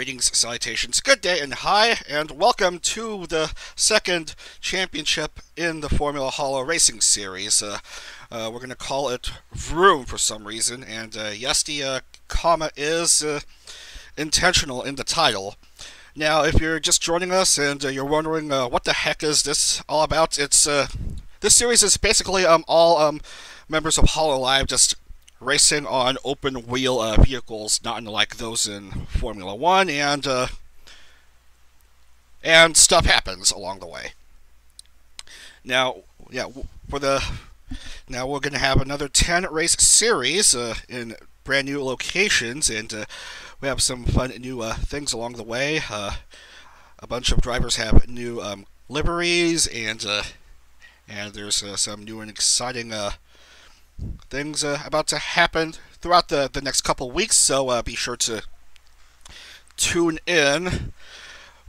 Greetings, salutations, good day, and hi, and welcome to the second championship in the Formula Holo Racing Series. We're going to call it Vroom for some reason, and yes, the comma is intentional in the title. Now, if you're just joining us and you're wondering what the heck is this all about, it's this series is basically all members of Hololive just racing on open-wheel vehicles, not unlike those in Formula 1, and stuff happens along the way. Now, yeah, now we're going to have another 10-race series in brand new locations, and we have some fun new things along the way. A bunch of drivers have new liveries, and there's some new and exciting things about to happen throughout the next couple weeks, so be sure to tune in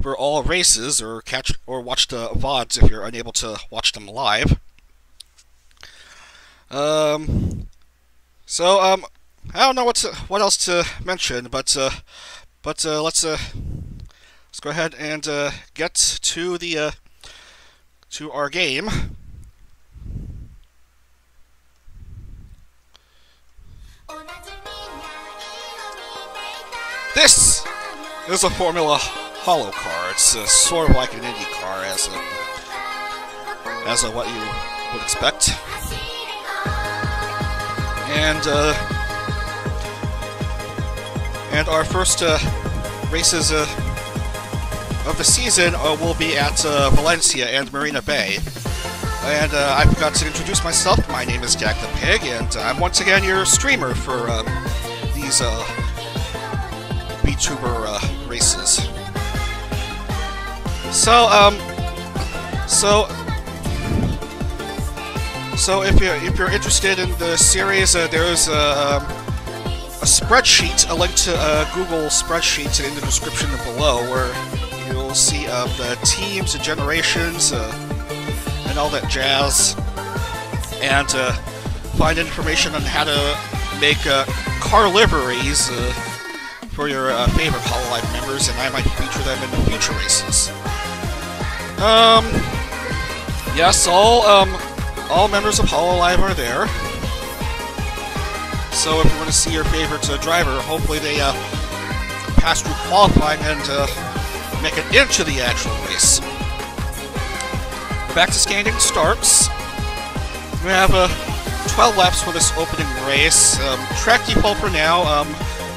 for all races, or watch the VODs if you're unable to watch them live. I don't know what else to mention, but let's go ahead and get to the to our game. This is a Formula Holo car. It's sort of like an Indy car, as what you would expect. And our first races of the season will be at Valencia and Marina Bay. And I forgot to introduce myself. My name is Dag the Pig, and I'm once again your streamer for these Vtuber races. So if you're interested in the series, there's a spreadsheet, a link to a Google spreadsheet in the description below, where you'll see the teams, the generations, and all that jazz, and find information on how to make car liveries for your favorite Hololive members, and I might feature them in the future races. Yes, all members of Hololive are there. So if you want to see your favorite driver, hopefully they pass through qualifying and make it into the actual race. Back to standing starts. We have 12 laps for this opening race. Track default for now.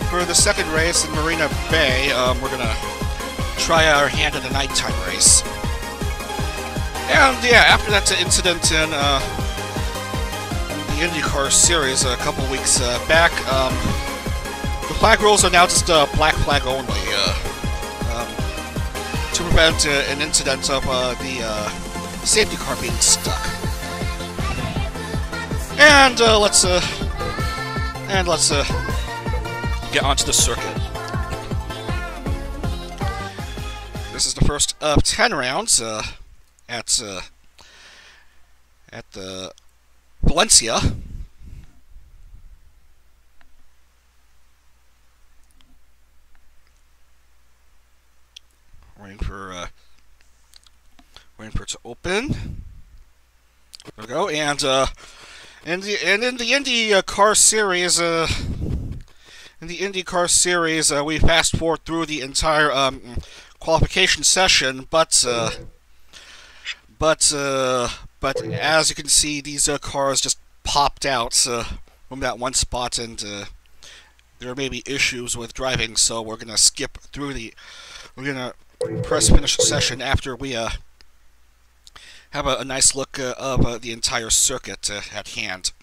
For the second race in Marina Bay, we're gonna try our hand at a nighttime race. And yeah, after that incident in the IndyCar series a couple weeks back, the flag rules are now just black flag only, to prevent an incident of the safety car being stuck. And let's get onto the circuit. This is the first of 10 rounds at the Valencia. Waiting for it to open. There we go. And in the IndyCar series, we fast forward through the entire qualification session, but as you can see, these cars just popped out from that one spot, and there may be issues with driving, so we're gonna skip through we're gonna press finish session after we have a nice look of the entire circuit at hand.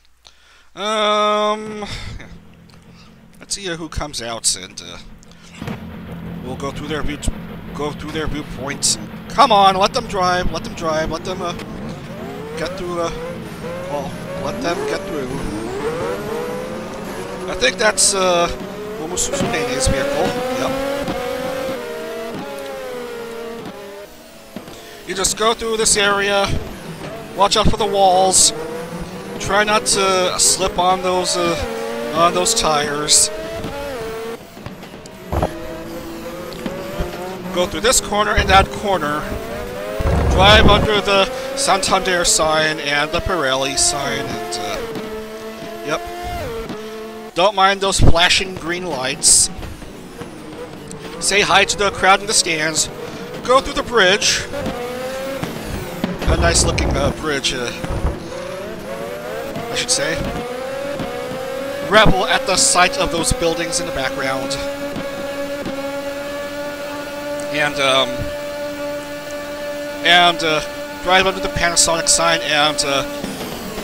Let's see who comes out, and we'll go through their viewpoints. Come on, let them drive. Let them get through. Well, let them get through. I think that's Sunene's vehicle. Yep. You just go through this area. Watch out for the walls. Try not to slip on those tires. go through this corner and that corner. Drive under the Santander sign and the Pirelli sign, and yep. Don't mind those flashing green lights. Say hi to the crowd in the stands. Go through the bridge. A nice looking bridge, I should say. Revel at the sight of those buildings in the background. And drive under the Panasonic sign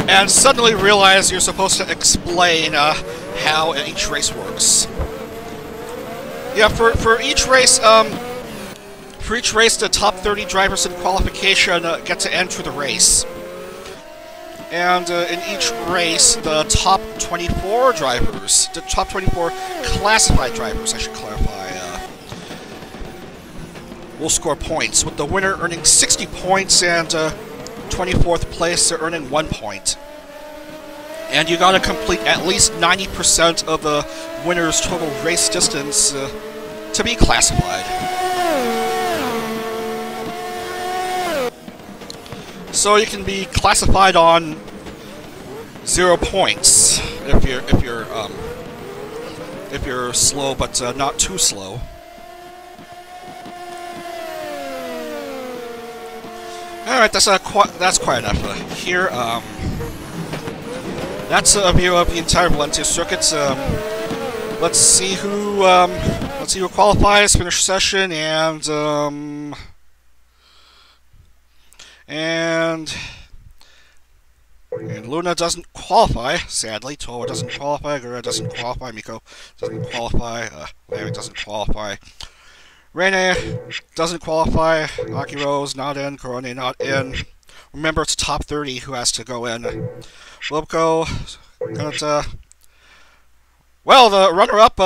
and suddenly realize you're supposed to explain how each race works. Yeah, for each race, the top 30 drivers in qualification get to enter the race. And in each race, the top 24 drivers, the top 24 classified drivers, I should clarify, will score points, with the winner earning 60 points and 24th place earning 1 point. And you gotta complete at least 90% of the winner's total race distance to be classified. So you can be classified on 0 points if you're slow but not too slow. All right, that's quite enough. Here, that's a view of the entire Valencia circuit. Let's see who qualifies, finish session, and Luna doesn't qualify, sadly. Toa doesn't qualify, Gura doesn't qualify, Miko doesn't qualify, Larry doesn't qualify, Rene doesn't qualify, Akiro's not in, Korone not in. Remember, it's top 30 who has to go in. Lubko, well, the runner-up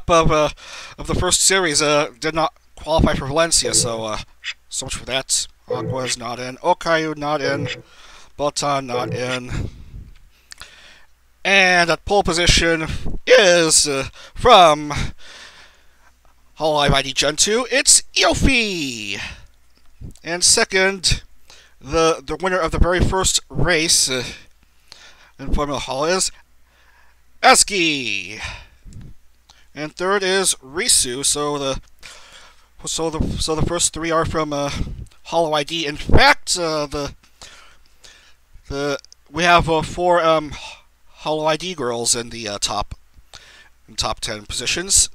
of the first series did not qualify for Valencia, so so much for that. Aqua's not in, Okayu not in, Botan not in. And at pole position is from Hololive ID Gen 2, it's Yofi! And second, the winner of the very first race in Formula Hall is Eski! And third is Risu, so the first three are from Holo ID. In fact, we have 4 Holo ID girls in the top 10 positions.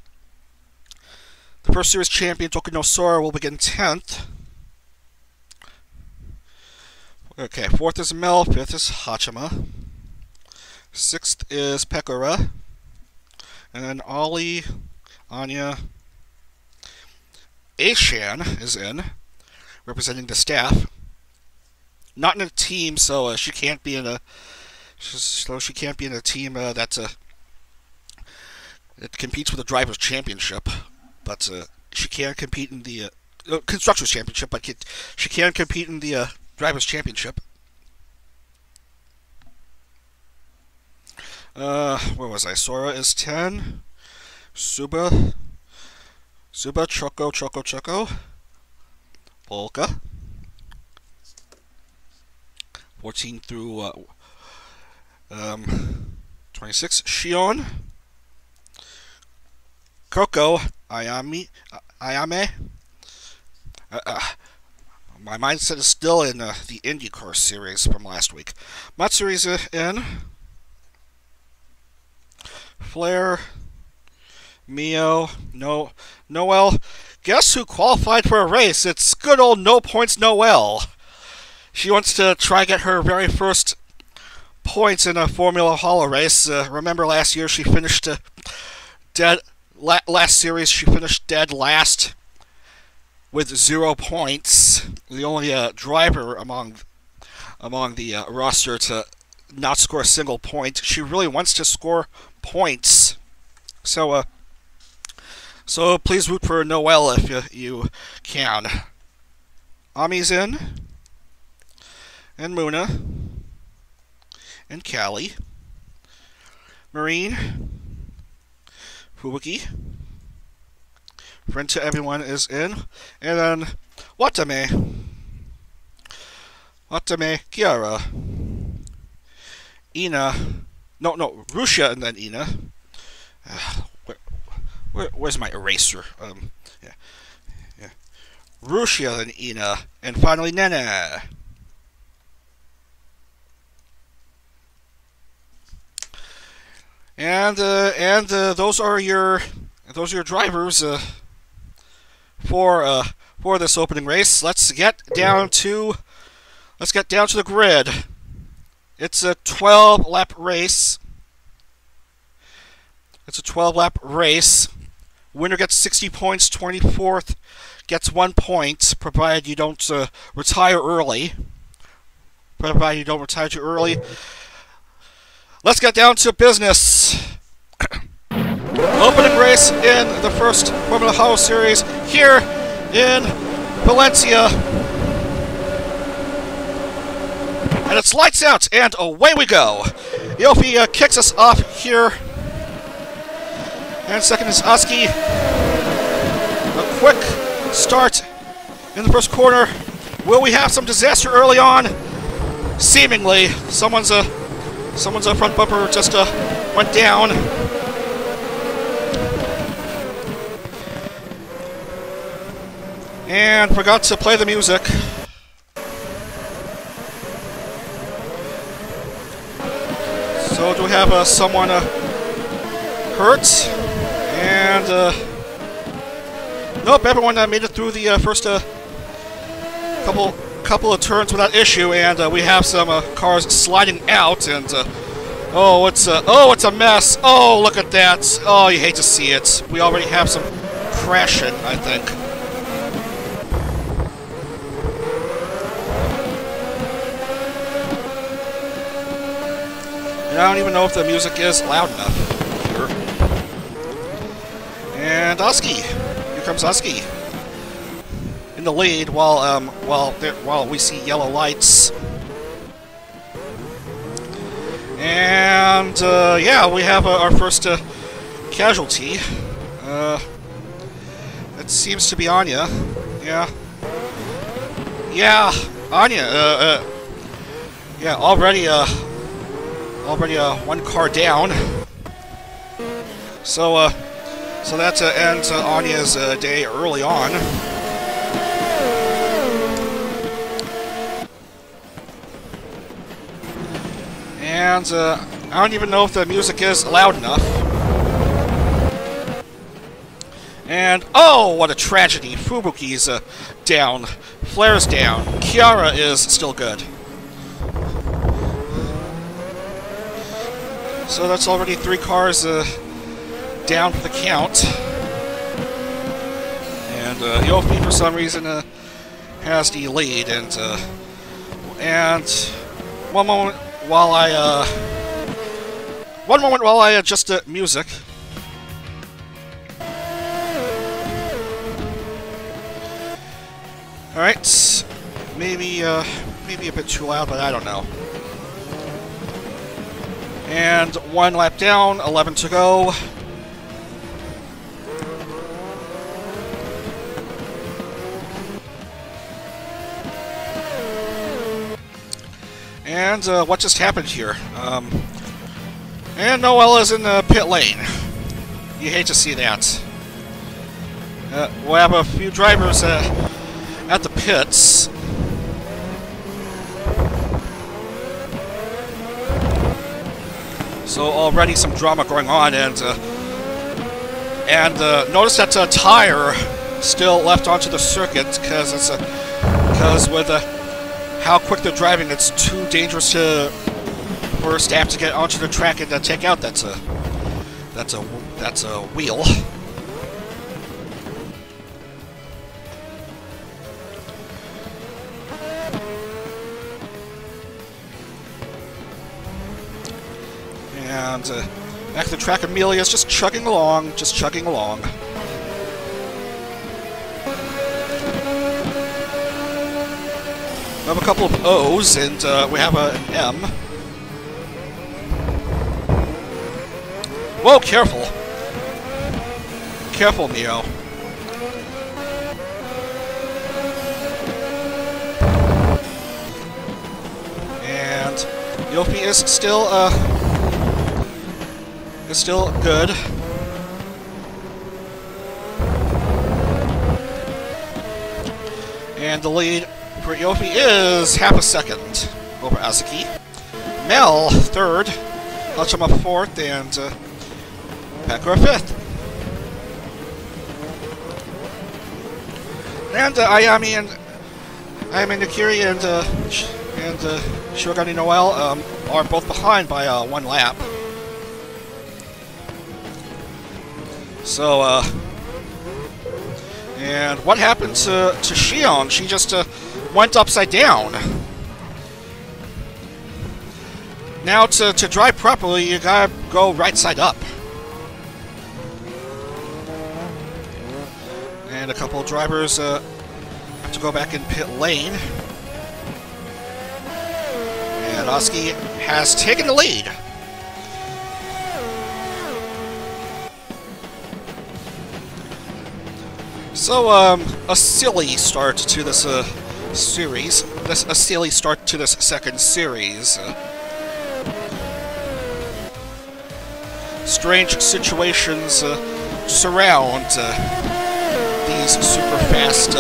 The first series champion, Tokino Sora, will begin 10th. Okay, 4th is Mel, 5th is Hachima, 6th is Pekora, and then Ollie, Anya, Aishan is in, representing the staff. Not in a team, so she can't be in a team that competes for the drivers' championship. But she can compete in the constructors' championship. But she can compete in the drivers' championship. Where was I? Sora is 10. Suba, Choco, Polka. 14 through 26. Shion, Coco, Ayame. My mindset is still in the IndyCar series from last week. Matsuri's in. Flair, Mio, Noel. Guess who qualified for a race? It's good old No Points Noel. She wants to try get her very first points in a Formula Holo race. Remember last year she finished dead. Last series she finished dead last with 0 points. The only driver among the roster to not score a single point. She really wants to score points. So please root for Noel if you can. Ami's in. And Muna. And Callie. Marine. Fubuki. Friend to everyone is in. And then Watame, Kiara, Ina, no, Rusia, and then Ina. Where's my eraser? Yeah. Rusia, then Ina, and finally Nene. And those are your drivers for this opening race. Let's get down to the grid. It's a 12-lap race. Winner gets 60 points. 24th gets 1 point, provided you don't retire early. Provided you don't retire too early. Let's get down to business. Opening race in the first Formula Holo Series here in Valencia. And it's lights out, and away we go. Yofi kicks us off here. And second is Oski. A quick start in the first corner. Will we have some disaster early on? Seemingly. Someone's front bumper just went down. And forgot to play the music. So do we have someone hurt? And nope, everyone made it through the first couple of turns without issue, and we have some cars sliding out, and oh, it's a mess. Oh, look at that. Oh, you hate to see it. We already have some crashing, I think. And I don't even know if the music is loud enough here. And Oski. Here comes Oski in the lead while we see yellow lights. And yeah, we have our first casualty. It seems to be Anya. Yeah, Anya. Yeah, already one car down. So that ends Anya's day early on. And I don't even know if the music is loud enough. And oh, what a tragedy! Fubuki's down, Flair's down, Kiara is still good. So that's already 3 cars down for the count. And Yofi, for some reason, has the lead. And one moment while I adjust the music. All right, maybe a bit too loud, but I don't know. And 1 lap down, 11 to go. And what just happened here? And Noel is in the pit lane. You hate to see that. We'll have a few drivers at the pits. So already some drama going on, and notice that tire still left onto the circuit because with how quick they're driving, it's too dangerous for staff to get onto the track and take out that's a wheel. And back to the track, Amelia's just chugging along, We have a couple of O's, and we have an M. Whoa, careful. Careful, Neo. Yopi is still good. And the lead for Yopi is half a second over Azuki. Mel, third. Hachima, fourth. And Pekora, fifth. And Ayami Nakiri and Shirogane Noel are both behind by 1 lap. So, and what happened to Shion? She just went upside down. Now, to drive properly, you gotta go right side up. And a couple of drivers have to go back in pit lane. And Oski has taken the lead. So, a silly start to this series. A silly start to this second series. Strange situations surround these super fast,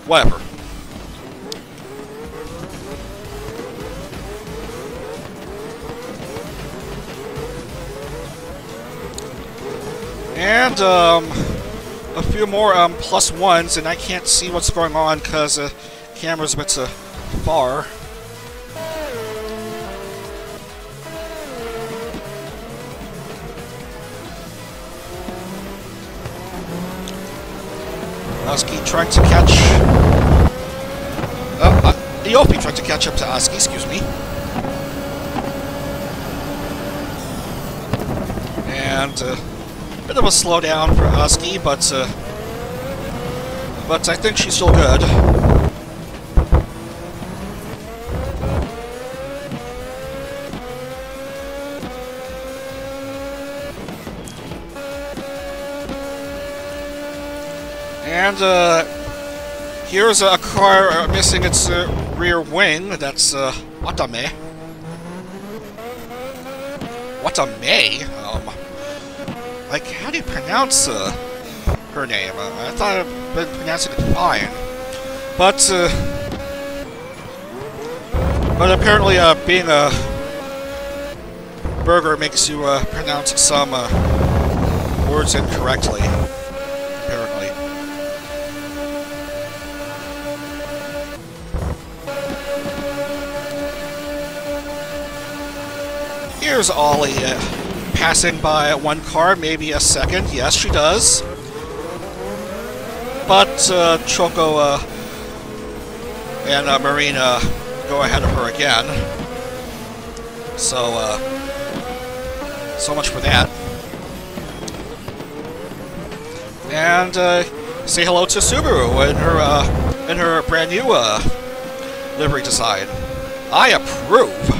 whatever. And, a few more, +1s, and I can't see what's going on because the camera's a bit far. Oski trying to catch... Yopi trying to catch up to Oski, excuse me. And, bit of a slowdown for Oski, but I think she's still good. And, here's a car missing its rear wing. That's, Watame. Watame? Like, how do you pronounce, her name? I thought I'd been pronouncing it fine. But apparently, being a burger makes you, pronounce some, words incorrectly. Apparently. Here's Ollie, passing by one car, maybe a second. Yes, she does. But Choco and Marina go ahead of her again. So, so much for that. And say hello to Subaru in her brand new livery design. I approve.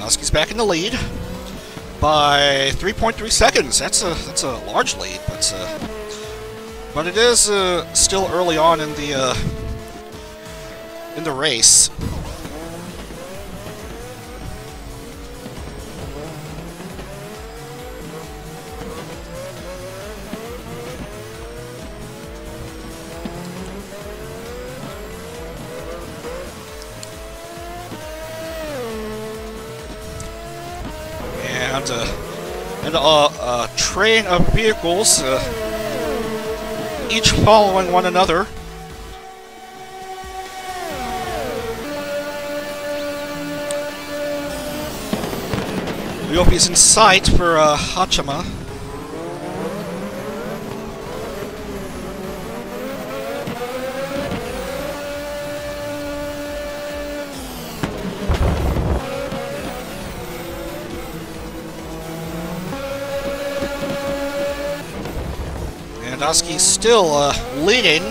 Oski's back in the lead by 3.3 seconds. That's a large lead, but it is still early on in the race. And a train of vehicles, each following one another. Yopi's in sight for Hachima. And Oski's still leading.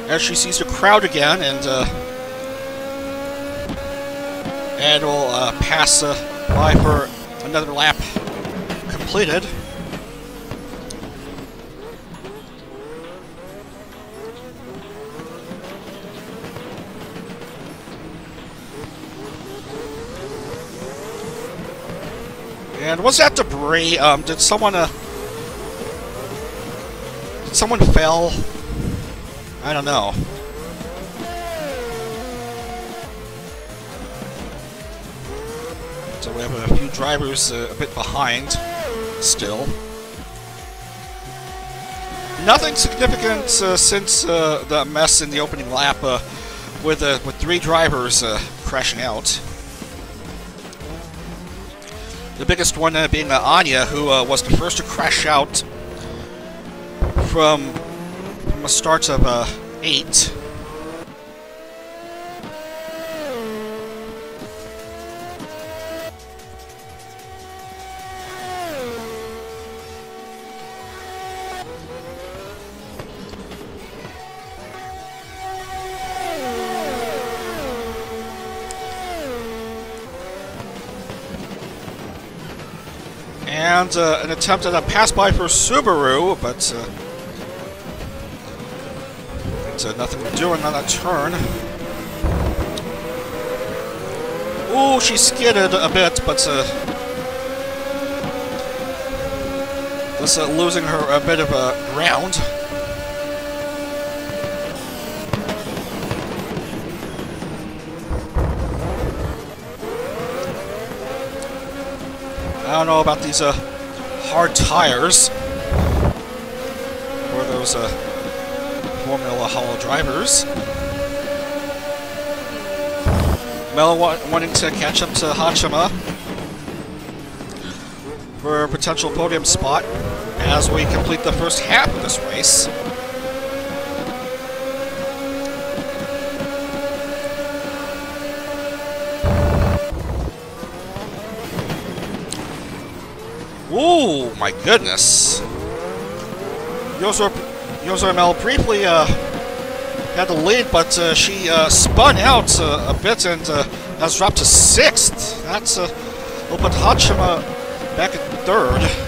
As she sees the crowd again, And we'll pass by for another lap completed. And what's that debris? Did someone fell? I don't know. So we have a few drivers a bit behind still. Nothing significant since the mess in the opening lap with 3 drivers crashing out. The biggest one being Anya, who was the first to crash out from a start of 8. And an attempt at a pass-by for Subaru, but it's nothing doing on that turn. Ooh, she skidded a bit, but this losing her a bit of ground. I don't know about these hard tires for those Formula Holo drivers. Mel wanting to catch up to Hachima for a potential podium spot as we complete the first half of this race. Ooh, my goodness. Yozor Mel briefly had the lead, but she spun out a bit and has dropped to 6th. That's will put Hachima back at 3rd.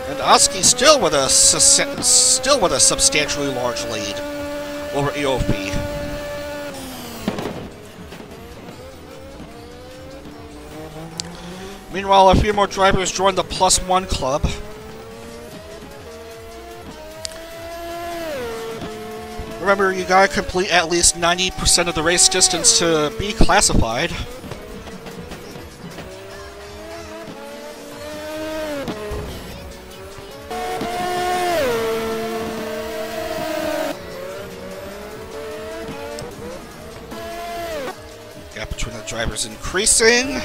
And Oski still with a substantially large lead over EOP. Meanwhile, a few more drivers joined the +1 club. Remember, you gotta complete at least 90% of the race distance to be classified. Gap between the drivers increasing.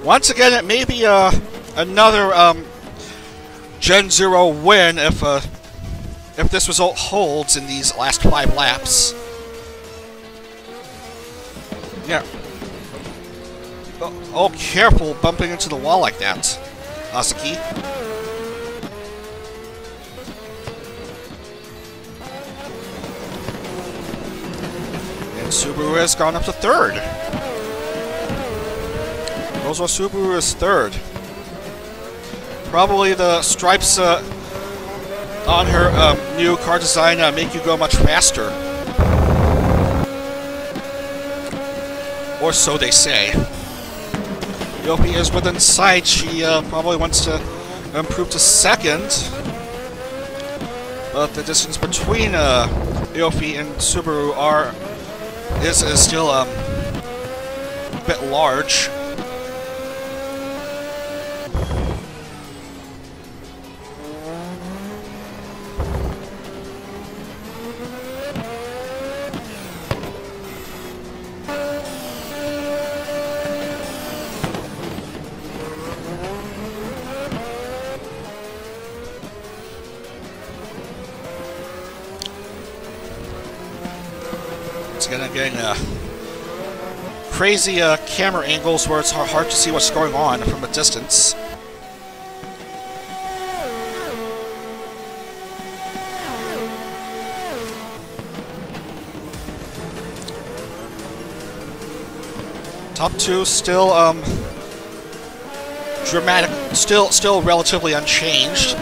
Once again, it may be another Gen 0 win if this result holds in these last 5 laps. Yeah. Oh, careful bumping into the wall like that, Asaki. And Subaru has gone up to 3rd. Rosa Subaru is 3rd. Probably the stripes on her new car design make you go much faster. Or so they say. Yopi is within sight. She probably wants to improve to 2nd. But the distance between Yopi and Subaru is still a bit large. getting crazy camera angles where it's hard to see what's going on from a distance. Top two still dramatic, still relatively unchanged.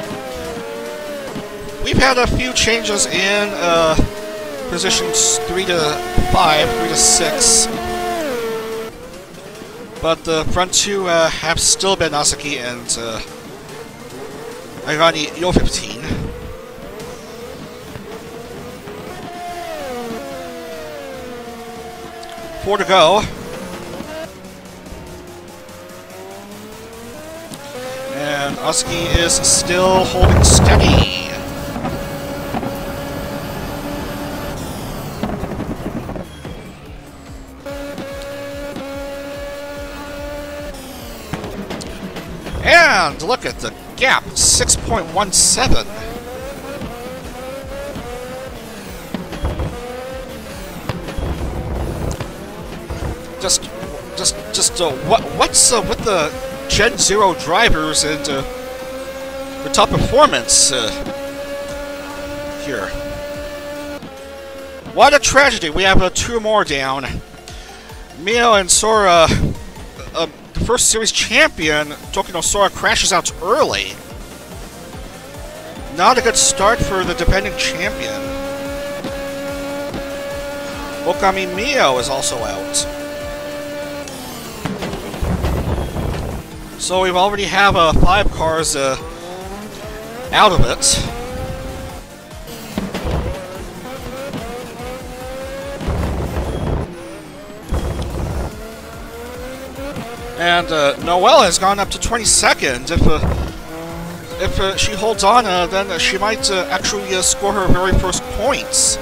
We've had a few changes in positions 3 to 5, 3 to 6, but the front two have still been Asaki and Irani Yo15. Four to go. And Asaki is still holding steady. And look at the gap, 6.17. What's with the Gen 0 drivers and the top performance here? What a tragedy! We have two more down. Mio and Sora, the first series champion, Tokino Sora, crashes out early. Not a good start for the defending champion. Okami Mio is also out. So we already have 5 cars out of it. And Noel has gone up to 22nd. If she holds on, then she might actually score her very first points.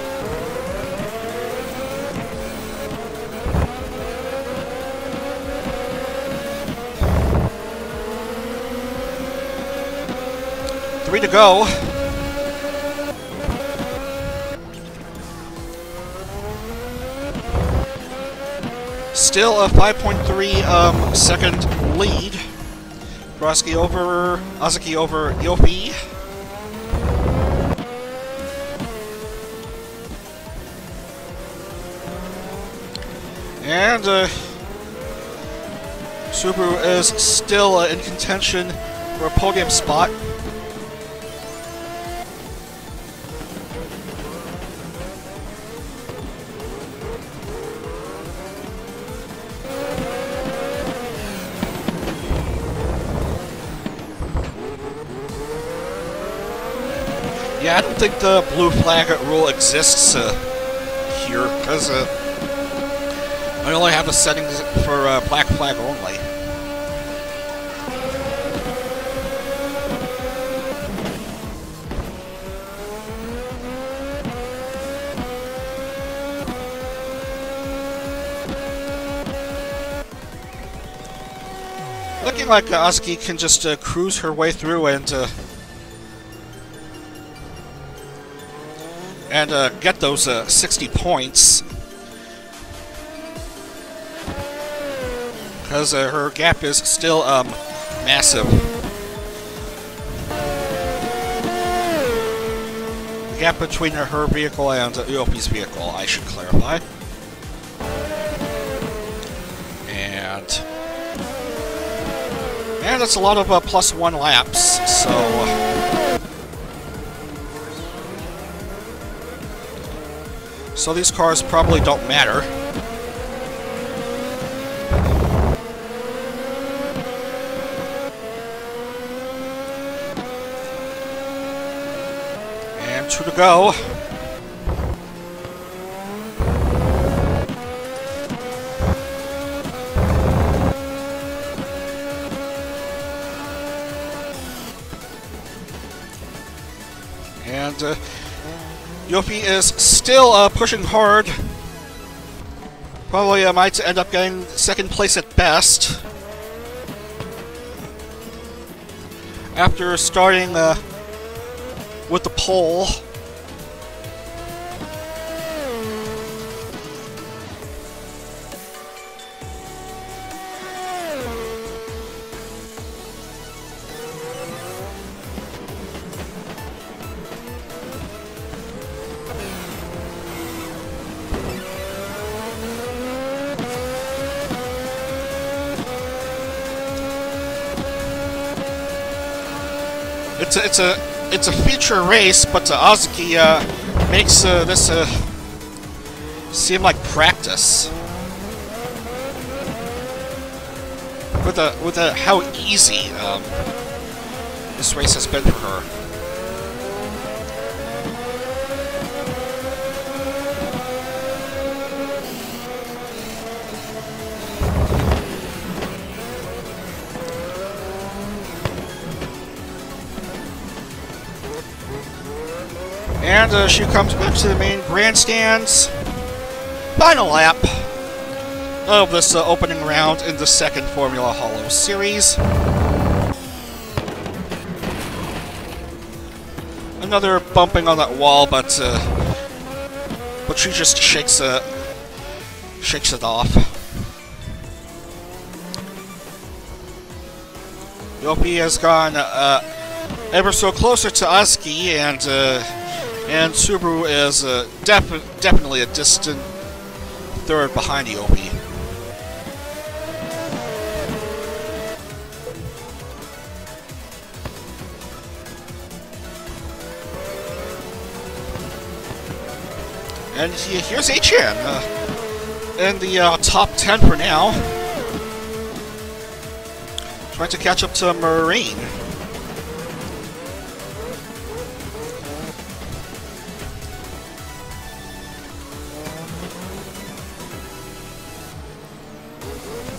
Three to go. Still a 5.3 second lead. Asaki over Yofi. And Subaru is still in contention for a podium spot. Yeah, I don't think the blue flag rule exists here, because I only have the settings for black flag only. Looking like Asaki can just cruise her way through and get those 60 points, because her gap is still massive. The gap between her vehicle and Uopi's vehicle, I should clarify. And it's a lot of +1 laps, so these cars probably don't matter. And 2 to go. And Yofi is still pushing hard. Probably might end up getting second place at best. After starting with the pole. it's a feature race, but Azuki makes this seem like practice. With how easy this race has been for her. And she comes back to the main grandstands. Final lap of this opening round in the second Formula Holo series. Another bumping on that wall, but she just shakes it off. Yopi has gone ever so closer to Azuki, and Subaru is definitely a distant third behind Yopi. And here's HN in the top 10 for now. Trying to catch up to Marine.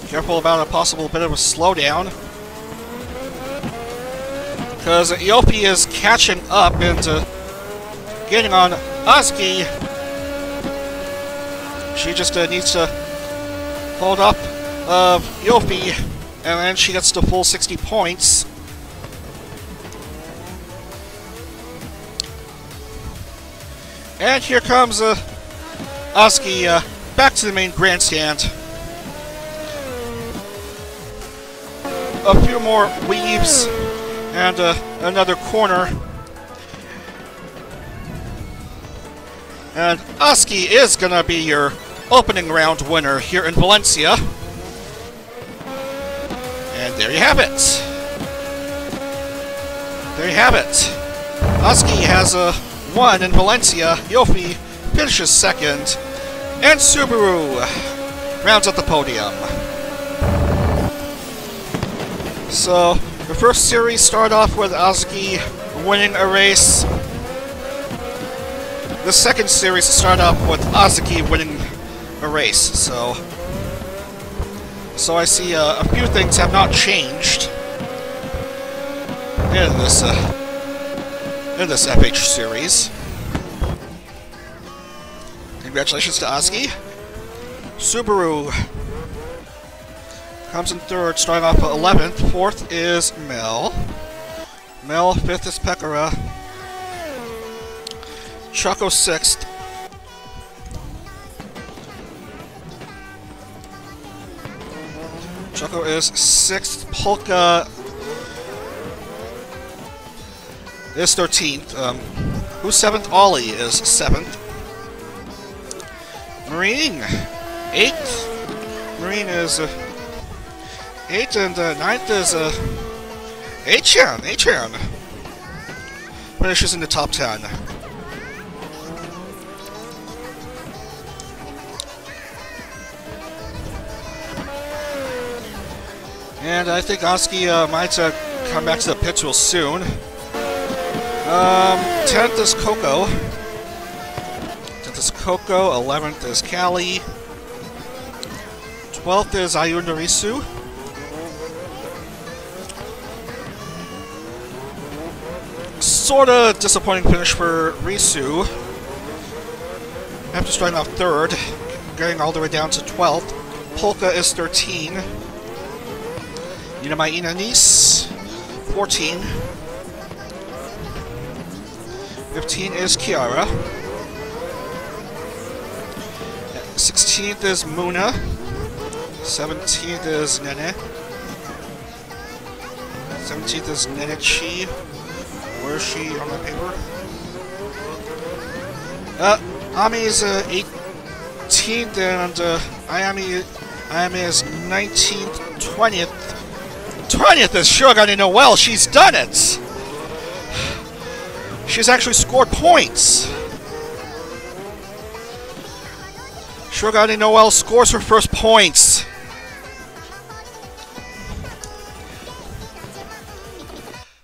Careful about a possible bit of a slowdown, because Yopi is catching up and getting on Azuki. She just needs to hold up of Yopi, and then she gets the full 60 points. And here comes Azuki back to the main grandstand. A few more weaves and another corner. And Azuki is gonna be your opening round winner here in Valencia. And there you have it. There you have it. Azuki has won in Valencia. Yopi finishes second. And Subaru rounds out the podium. So, the first series started off with Azuki winning a race. The second series started off with Azuki winning a race. So I see a few things have not changed in this FH series. Congratulations to Azuki. Subaru comes in third, starting off at 11th. Fourth is Mel. Fifth is Pekara. Choco 6th. Choco is 6th. Polka is 13th. Who's 7th? Ollie is 7th. Marine, 8th. Marine is 8th, and 9th is HN. Finishes in the top 10. And I think Azuki might come back to the pits real soon. 10th is Coco. 11th is Callie. 12th is Ayunda Risu. Sorta disappointing finish for Risu. After starting off third, getting all the way down to 12th. Polka is 13. Inamaina Nice, 14. 15 is Kiara. 16th is Muna. 17th is Nene. 17th is Nenechi. Where is she on the paper? Ami is 18th, and Ayami is 19th. 20th is Shirogane Noel. She's done it! She's actually scored points. Shirogane Noel scores her first points.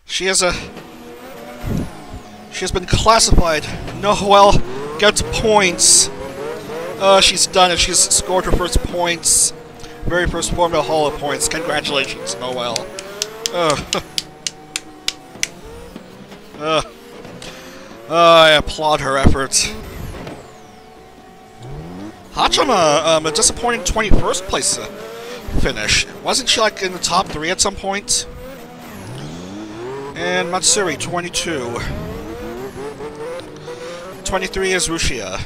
She has been classified. Noel gets points. She's done it. She's scored her first points. Very first Formula Holo points. Congratulations, Noel. I applaud her efforts. Hachima, a disappointing 21st place finish. Wasn't she like in the top 3 at some point? And Matsuri, 22. 23 is Rushia.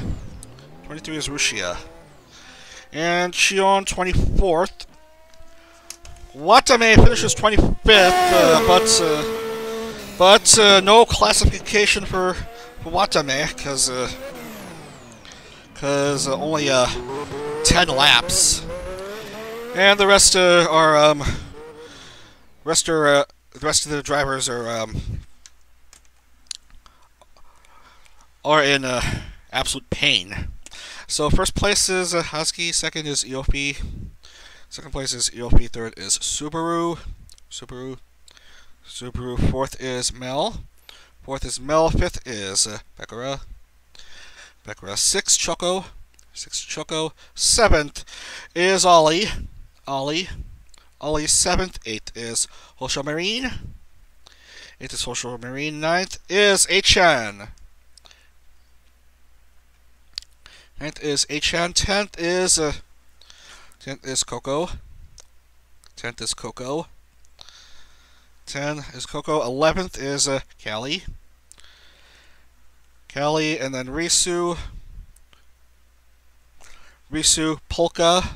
23 is Rushia. And Shion, 24th. Watame finishes 25th, but no classification for Watame, because only 10 laps. And the rest are the rest of the drivers are in absolute pain. So first place is Husky, second is Iofi, second place is Iofi, third is Subaru, fourth is Mel, fifth is Bekara, sixth Choco, seventh is Ollie, seventh, eighth is Hosho Marine, ninth is Achan. 9th is Achan, 10th is Coco. 10th is Coco. 10 is Coco. 11th is Callie. And then Risu, Polka.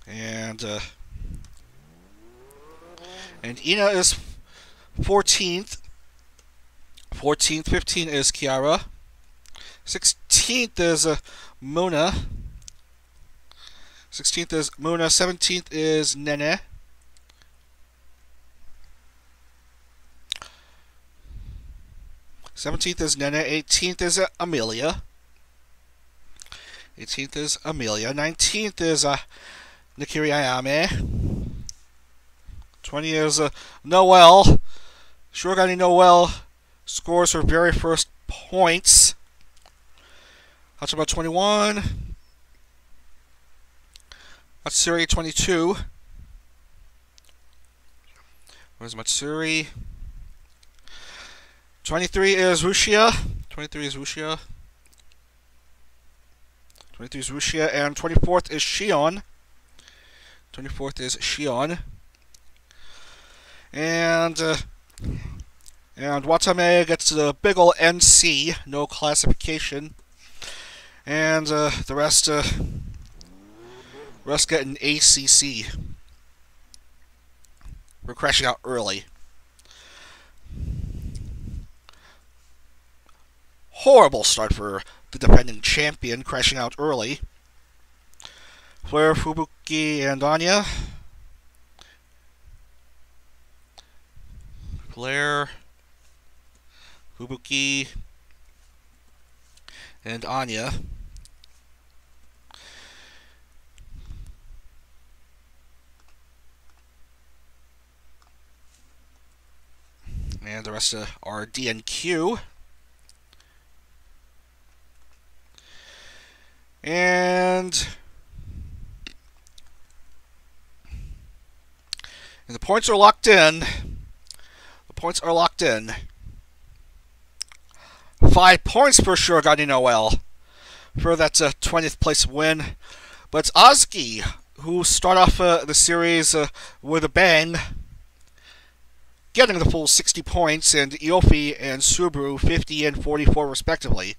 And Ina is 14th. 15 is Kiara. 16th is Mona. 17th is Nene. 18th is Amelia. 19th is Nikiri Ayame. 20 is Noel. Shirogane Noel scores her very first points. Hachima 21. Matsuri 22. Where's Matsuri? 23 is Rushia. 23 is Rushia, and 24th is Shion. And Watame gets the big ol' NC, no classification. And the rest get an ACC. We're crashing out early. Horrible start for the defending champion, crashing out early. Flare, Fubuki, and Anya. Flare, Fubuki, and Anya. And the rest are D and Q. And the points are locked in. 5 points for Shirogane Noel for that 20th place win. But it's Ozki who start off the series with a bang, getting the full 60 points, and Iofi and Subaru 50 and 44 respectively.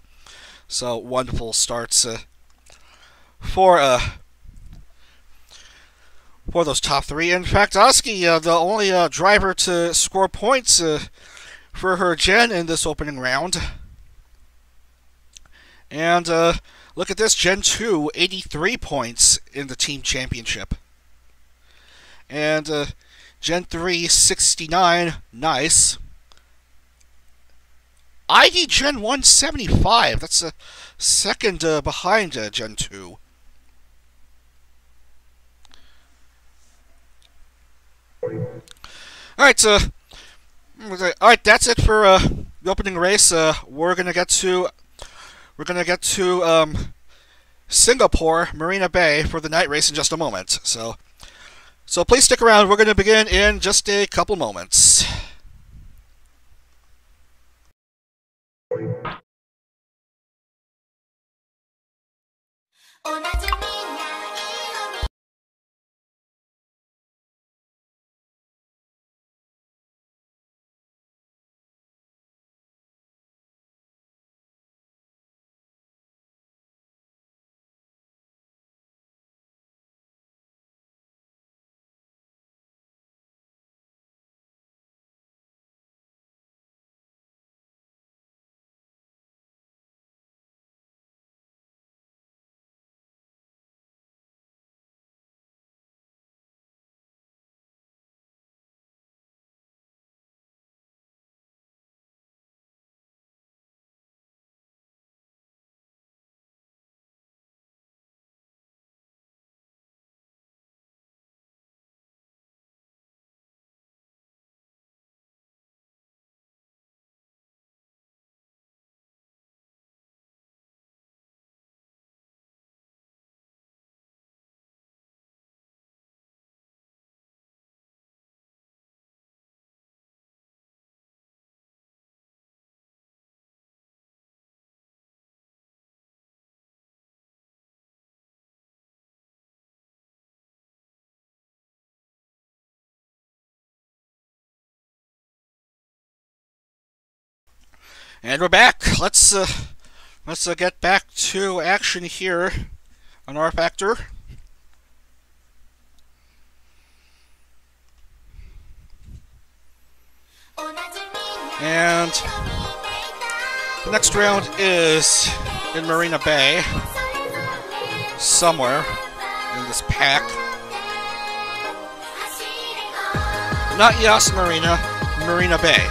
So wonderful starts for those top 3. In fact, Ozki, the only driver to score points for her Gen in this opening round. And look at this, Gen 2, 83 points in the team championship. And Gen 3, 69. Nice. ID Gen 1, 75. That's a second behind Gen 2. Alright, alright, that's it for the opening race. We're gonna get to Singapore, Marina Bay for the night race in just a moment. So please stick around. We're gonna begin in just a couple moments. And we're back. Let's get back to action here on rFactor. And the next round is in Marina Bay, somewhere in this pack. Not Yas Marina, Marina Bay.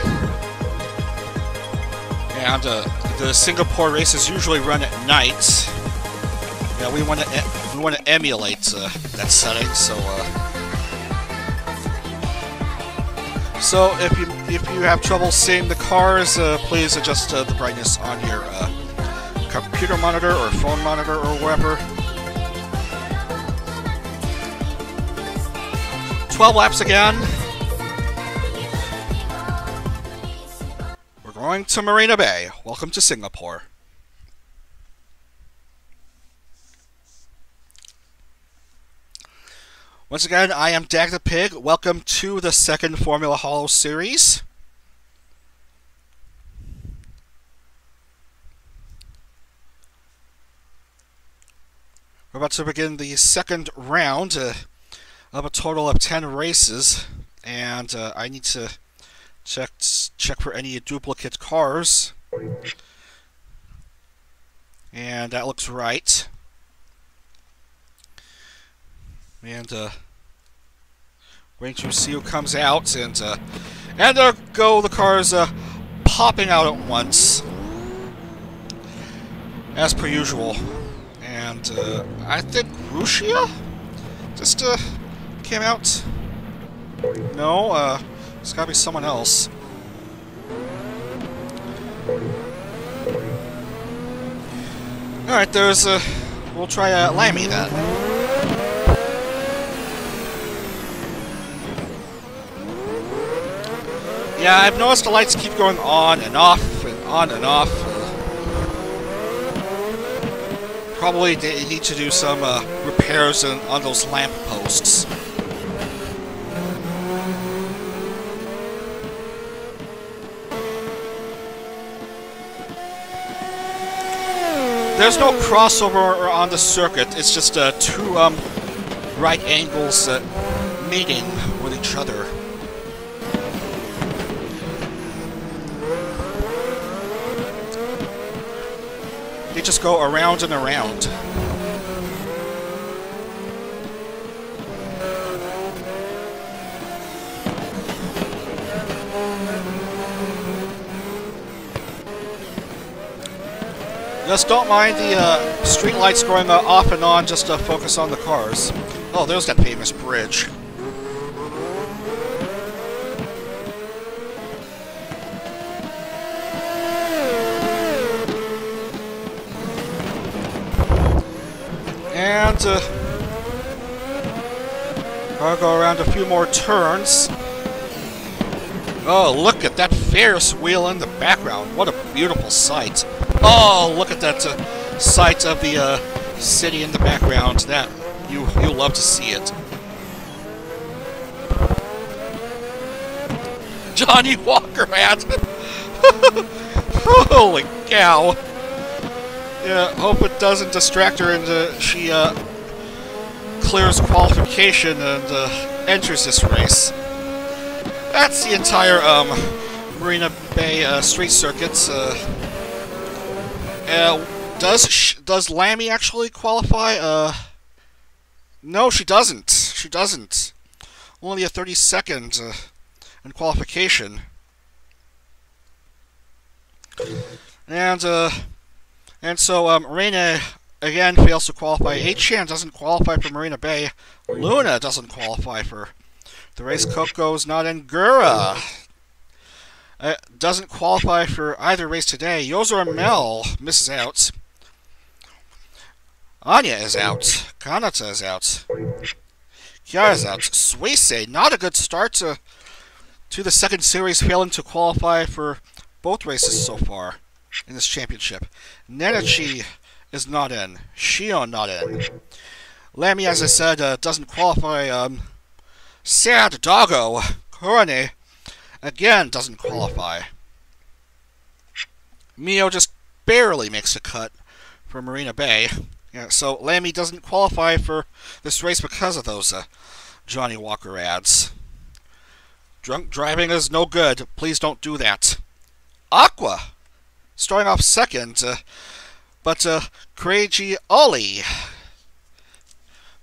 And the Singapore races usually run at night. Yeah, we want to emulate that setting. So if you have trouble seeing the cars, please adjust the brightness on your computer monitor or phone monitor or wherever. 12 laps again. We're going to Marina Bay. Welcome to Singapore. Once again, I am Dag the Pig. Welcome to the second Formula Holo series. We're about to begin the second round of a total of 10 races, and I need to check for any duplicate cars. And that looks right. And waiting to see who comes out, and there go the cars popping out at once, as per usual. And I think Russia just came out. No, it's gotta be someone else. All right, there's we'll try Lamy then. Yeah, I've noticed the lights keep going on and off and on and off. Probably they need to do some repairs on those lamp posts. There's no crossover on the circuit. It's just two right angles meeting with each other. They just go around and around. Just don't mind the street lights going off and on just to focus on the cars. Oh, there's that famous bridge. And I'll go around a few more turns. Oh, look at that Ferris wheel in the background. What a beautiful sight. Oh, look at that sight of the city in the background. That you'll love to see it. Johnny Walker, man. Holy cow. Yeah, hope it doesn't distract her and she clears qualification and enters this race. That's the entire Marina Bay street circuits. Does Lammy actually qualify? No, she doesn't. She doesn't. Only a 30-second in qualification. And so Marina again fails to qualify. H-Chan doesn't qualify for Marina Bay. Luna doesn't qualify for the race. Coco's not in Gura. Doesn't qualify for either race today. Yozora Mel misses out. Anya is out. Kanata is out. Kiara is out. Suisei, not a good start to the second series, failing to qualify for both races so far in this championship. Nenachi is not in. Shion not in. Lammy, as I said, doesn't qualify. Sad Doggo Korone again doesn't qualify. Mio just barely makes a cut for Marina Bay. Yeah, so Lammy doesn't qualify for this race because of those Johnny Walker ads. Drunk driving is no good. Please don't do that. Aqua starting off second, but Crazy Ollie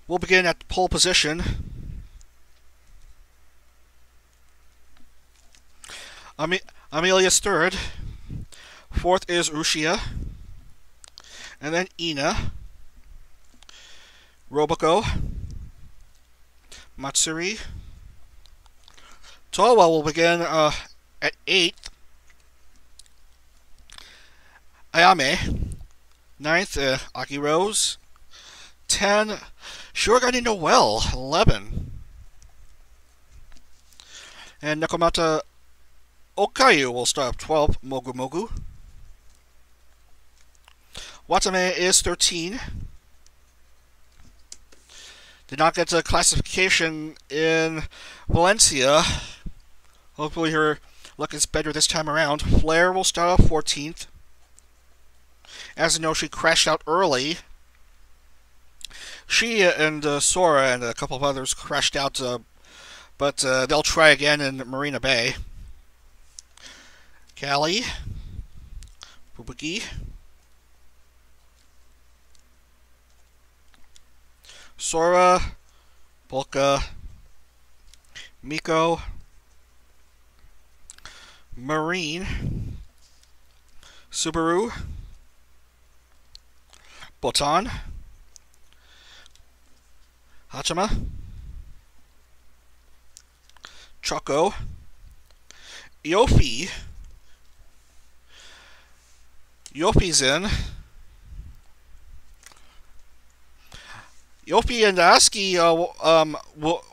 will begin at pole position. Amelia's third. Fourth is Ushia. And then Ina. Roboco. Matsuri. Towa will begin at 8th. Ayame. 9th, Aki Rose. 10, Shirogane Noel. 11. And Nakamata Okayu will start up 12th. Mogu Mogu. Watame is 13. Did not get to classification in Valencia. Hopefully her luck is better this time around. Flair will start off 14th. As you know, she crashed out early. She and Sora and a couple of others crashed out, but they'll try again in Marina Bay. Callie. Fubuki. Sora, Polka, Miko, Marine, Subaru, Botan, Hachima, Choco, Yofi. Yofi's in. Yofi and Aski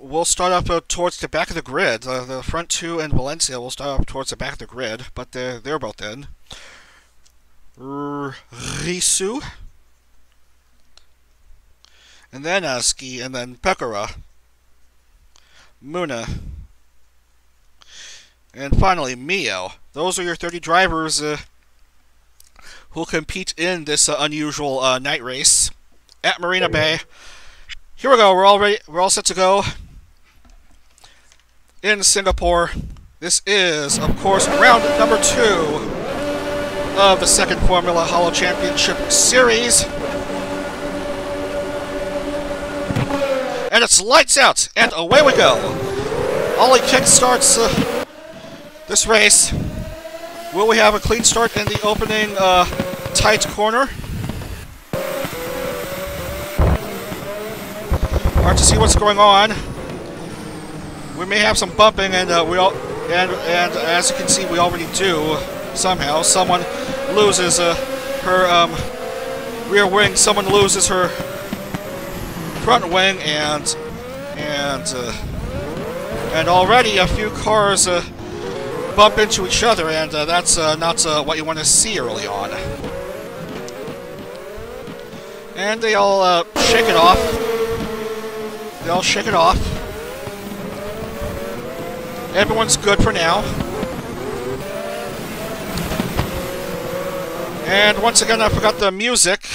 will start up towards the back of the grid. The front two and Valencia will start up towards the back of the grid, but they're both in. Risu. And then Aski, and then Pekara. Muna. And finally, Mio. Those are your 30 drivers who'll compete in this unusual night race at Marina Bay. Here we go. We're all ready. We're all set to go in Singapore. This is, of course, round number 2 of the second Formula Holo Championship Series. And it's lights out, and away we go. Ollie kickstarts this race. Will we have a clean start in the opening tight corner? Hard to see what's going on. We may have some bumping, and and as you can see, we already do. Somehow, someone loses her rear wing. Someone loses her front wing, and already a few cars bump into each other, and that's not what you want to see early on. And they all shake it off. They all shake it off. Everyone's good for now. And once again, I forgot the music.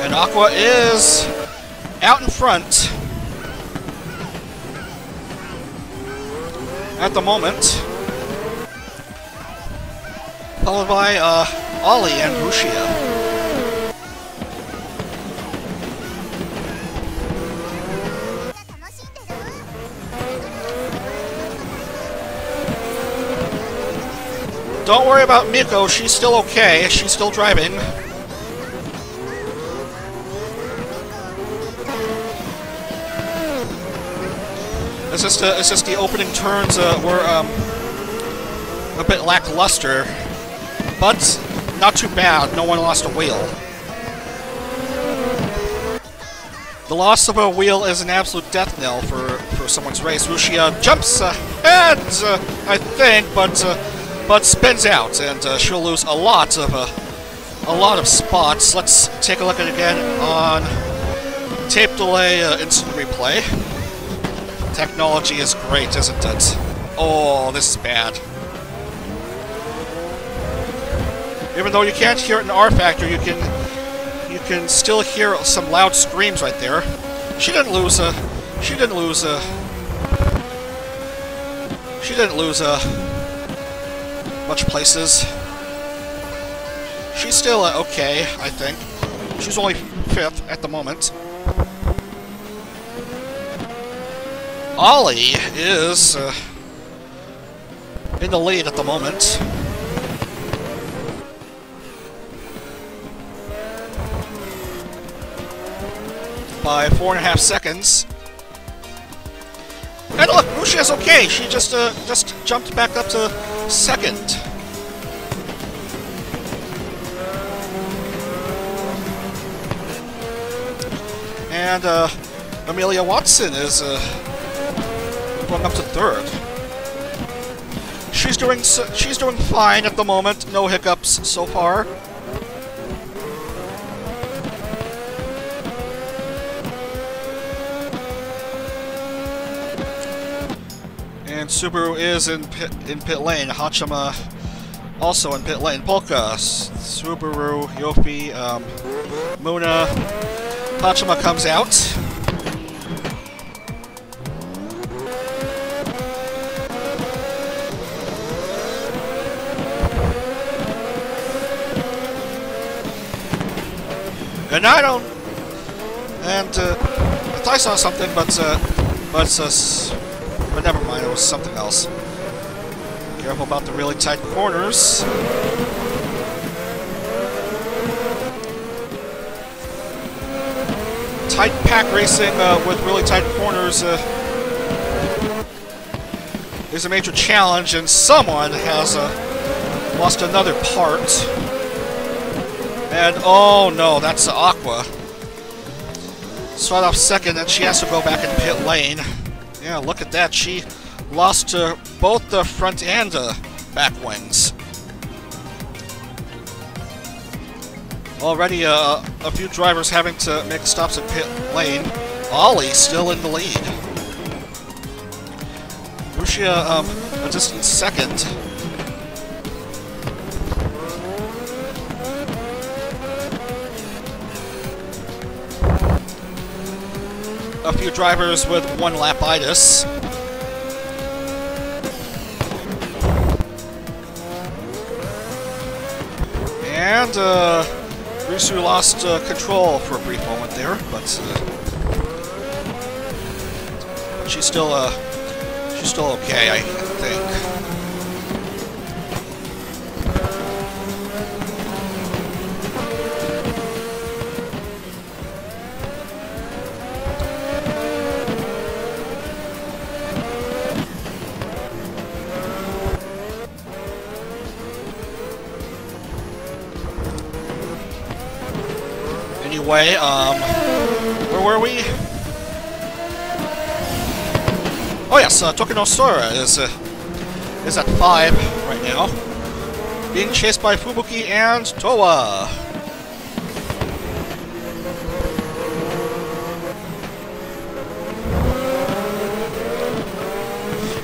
And Aqua is out in front at the moment, followed by Ollie and Rushia. Don't worry about Miko, she's still okay, she's still driving. It's just the opening turns were a bit lackluster, but not too bad. No one lost a wheel. The loss of a wheel is an absolute death knell for someone's race. Rushia jumps ahead, I think, but spins out, and she'll lose a lot of spots. Let's take a look at it again on tape delay, instant replay. Technology is great, isn't it? Oh, this is bad. Even though you can't hear it in rFactor, you can still hear some loud screams right there. She didn't lose much places. She's still okay, I think. She's only 5th at the moment. Ollie is in the lead at the moment. By 4.5 seconds. And look, Rushia's okay. She just jumped back up to 2nd. And Amelia Watson is going up to 3rd. She's doing fine at the moment. No hiccups so far. And Subaru is in pit lane. Hachima also in pit lane. Polka, Subaru, Yofi, Muna. Hachima comes out. And I don't. And I thought I saw something, but never mind. It was something else. Careful about the really tight corners. Tight pack racing with really tight corners is a major challenge, and someone has lost another part. And oh no, that's Aqua. Start off 2nd, and she has to go back in pit lane. Yeah, look at that. She lost both the front and back wings. Already a few drivers having to make stops in pit lane. Ollie still in the lead. Rushia a distant 2nd. A few drivers with 1 lapitis. And Risu lost control for a brief moment there, but she's still okay, I think. way, where were we? Oh yes, Tokino Sora is at 5 right now, being chased by Fubuki and Towa.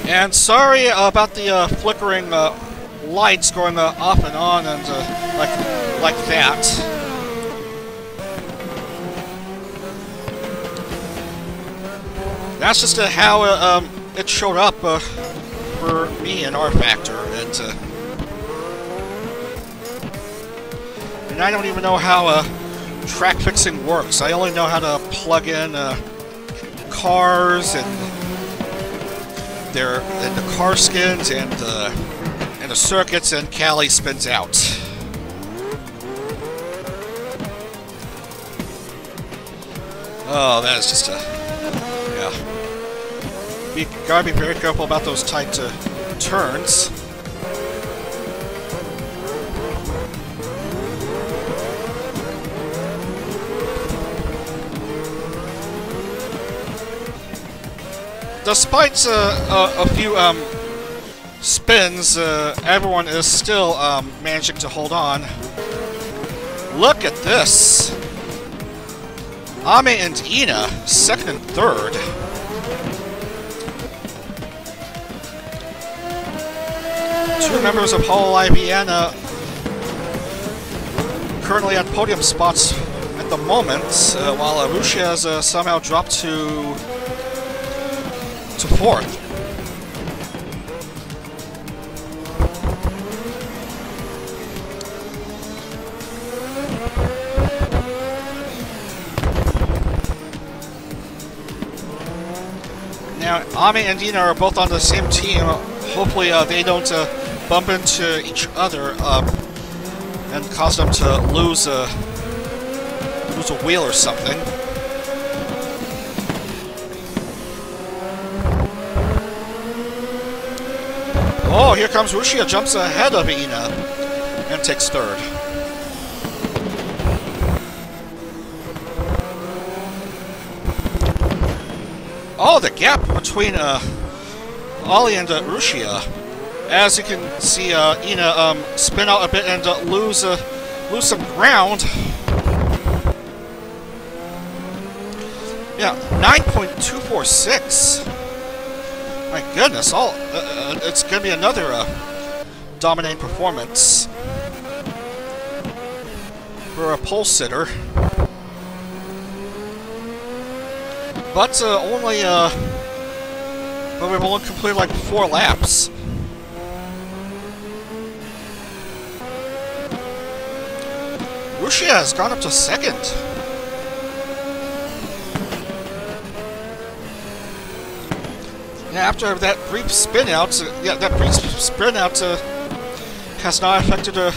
And sorry about the flickering lights going off and on and like that. That's just how it showed up for me in rFactor, and I don't even know how track fixing works. I only know how to plug in cars and the car skins and the circuits, and Callie spins out. Oh, that is just yeah. Gotta be very careful about those tight turns. Despite a few spins, everyone is still managing to hold on. Look at this! Ame and Ina, 2nd and 3rd. Two members of Hololive Vienna currently at podium spots at the moment, while Rushia has somehow dropped to 4th. Now, Ame and Dina are both on the same team. Hopefully they don't bump into each other and cause them to lose a wheel or something. Oh, here comes Rushia, jumps ahead of Ina and takes 3rd. Oh, the gap between Ollie and Rushia. As you can see, Ina spin out a bit and lose some ground. Yeah, 9.246. My goodness, it's going to be another dominating performance for a pole sitter. But we've only completed like 4 laps. Rushia has gone up to 2nd. Yeah, after that brief spin out, has not affected her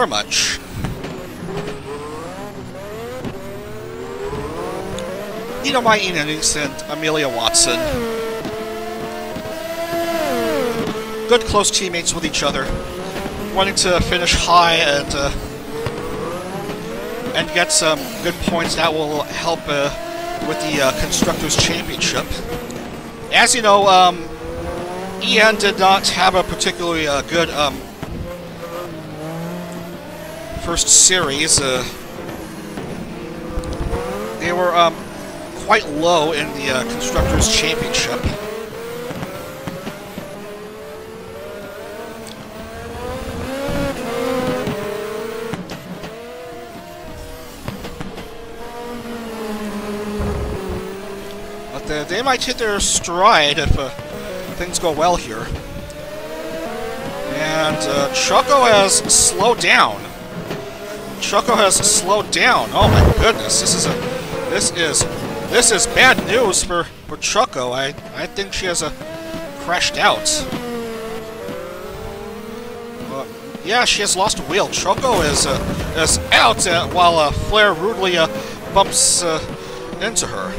much. Nino Inanix and Amelia Watson. Good close teammates with each other, wanting to finish high and get some good points that will help with the Constructors' Championship. As you know, EN did not have a particularly good first series. They were quite low in the Constructors' Championship. They might hit their stride if things go well here. And Choco has slowed down. Choco has slowed down. Oh my goodness, this is bad news for Choco. I think she has crashed out. Yeah, she has lost a wheel. Choco is out while Flair rudely bumps into her.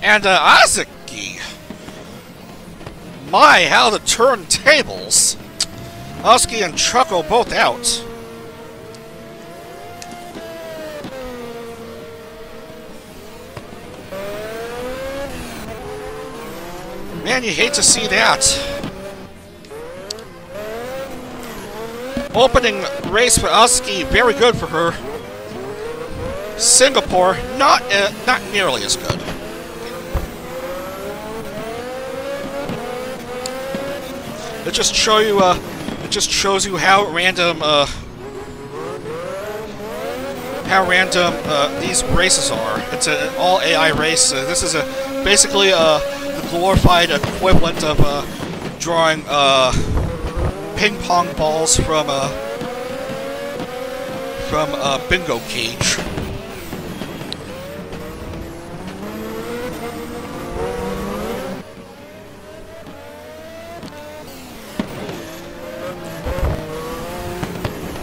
And Azuki. My, how the turntables. Azuki and Choco both out. Man, you hate to see that. Opening race for Oski, very good for her. Singapore, not nearly as good. It just shows you how random these races are. It's an all AI race. This is basically the glorified equivalent of drawing ping pong balls from a bingo cage.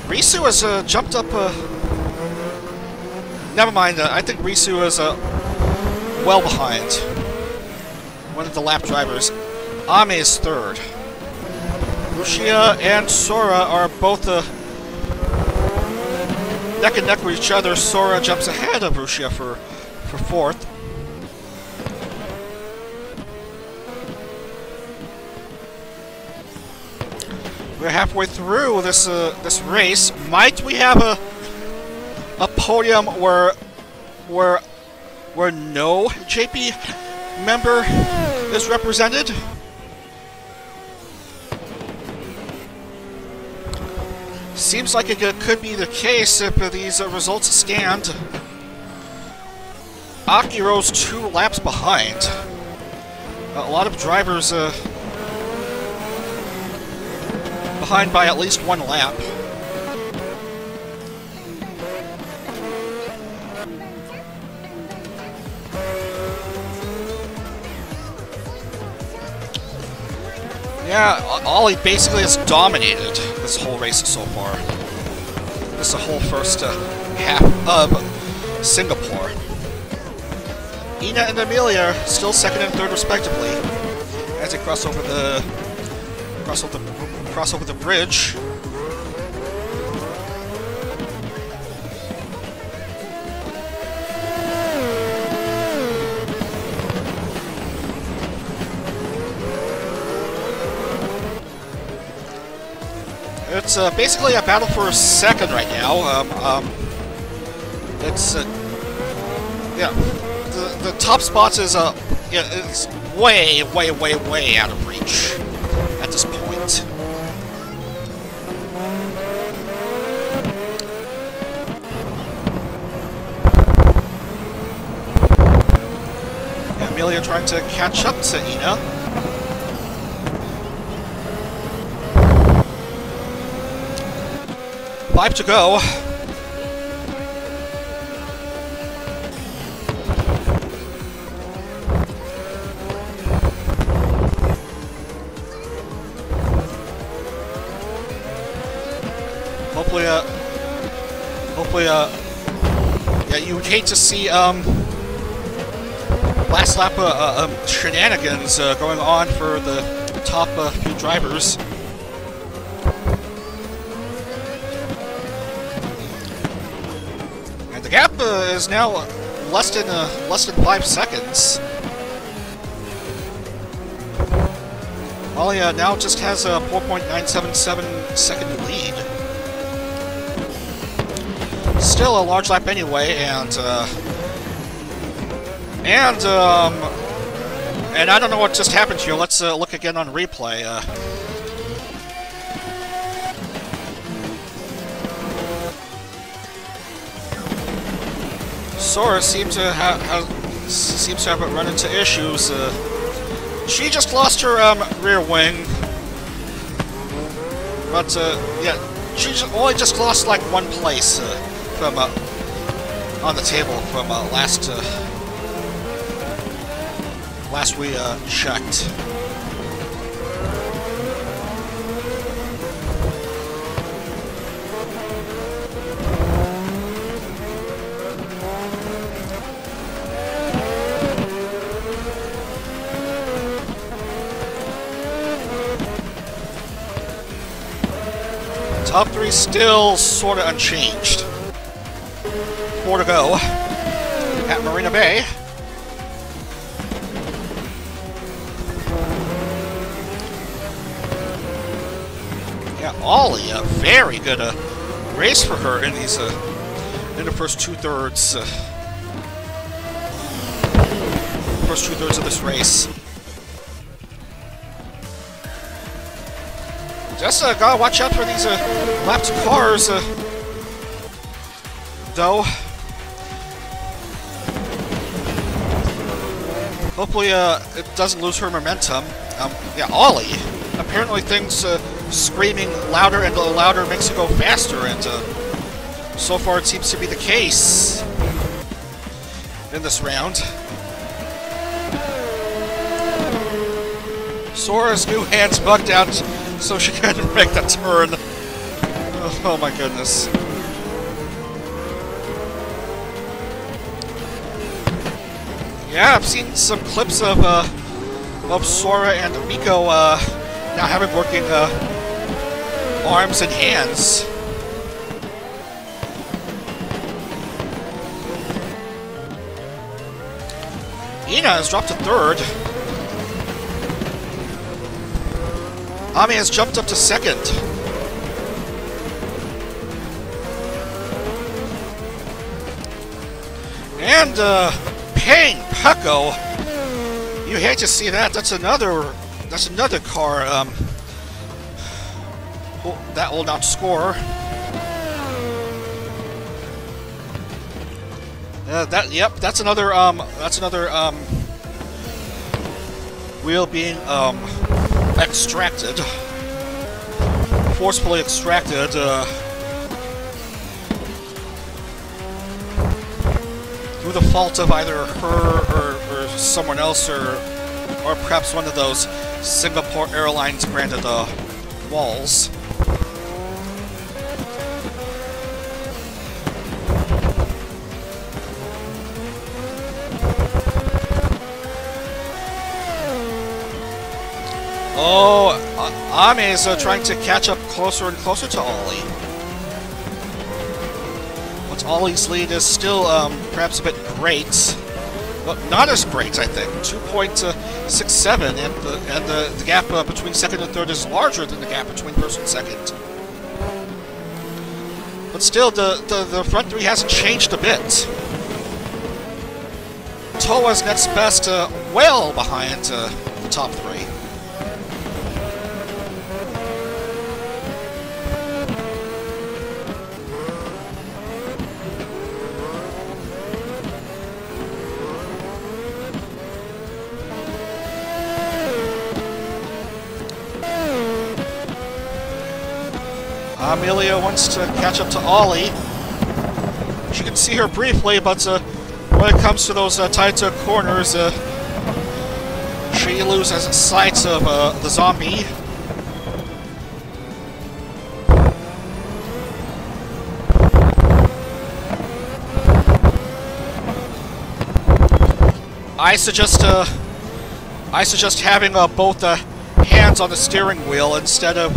Risu has jumped up. Never mind. I think Risu is well behind one of the lap drivers. Ame is third. Rushia and Sora are both neck and neck with each other. Sora jumps ahead of Rushia for fourth. We're halfway through this race. Might we have a podium where no JP member is represented? Seems like it could be the case if these results stand. Akiro's 2 laps behind. A lot of drivers behind by at least 1 lap. Yeah, Ollie basically has dominated this whole race so far. This is the whole first half of Singapore. Ina and Amelia still second and third respectively as they cross over the bridge. It's basically a battle for second right now. It's yeah, the top spots is it's way out of reach at this point. Amelia trying to catch up to Ina. Five to go. Hopefully, yeah, you would hate to see, last lap, shenanigans, going on for the top, few drivers. And the gap, is now less than 5 seconds. Alia now just has a 4.977 second lead. Still a large lap anyway, and I don't know what just happened here. Let's look again on replay. Sora seems to have run into issues. She just lost her rear wing, but yeah, she only just lost like 1 place from on the table from last we checked. Top 3 still sort of unchanged. 4 to go at Marina Bay. Ollie, a very good race for her in these in the first two-thirds of this race. Just gotta watch out for these lapped cars, though. Hopefully, it doesn't lose her momentum. Yeah, Ollie. Apparently, things screaming louder and louder makes it go faster, and so far it seems to be the case in this round. Sora's new hands bugged out, so she couldn't make that turn. Oh my goodness. Yeah, I've seen some clips of Sora and Miko now having working arms and hands. Ina has dropped to third. Ami has jumped up to second. And Payne Pucko, you hate to see that. That's another car that will not score. That's another wheel being extracted, forcefully extracted. Through the fault of either her or someone else, or perhaps one of those Singapore Airlines branded walls. Oh, Ame is trying to catch up closer and closer to Ollie. But Ollie's lead is still perhaps a bit great, but not as great, I think. 2.67, and the gap between second and third is larger than the gap between first and second. But still, the front three hasn't changed a bit. Toa's next best, well behind the top three. Amelia wants to catch up to Ollie. She can see her briefly, but when it comes to those tight corners, she loses sight of the zombie. I suggest having both hands on the steering wheel instead of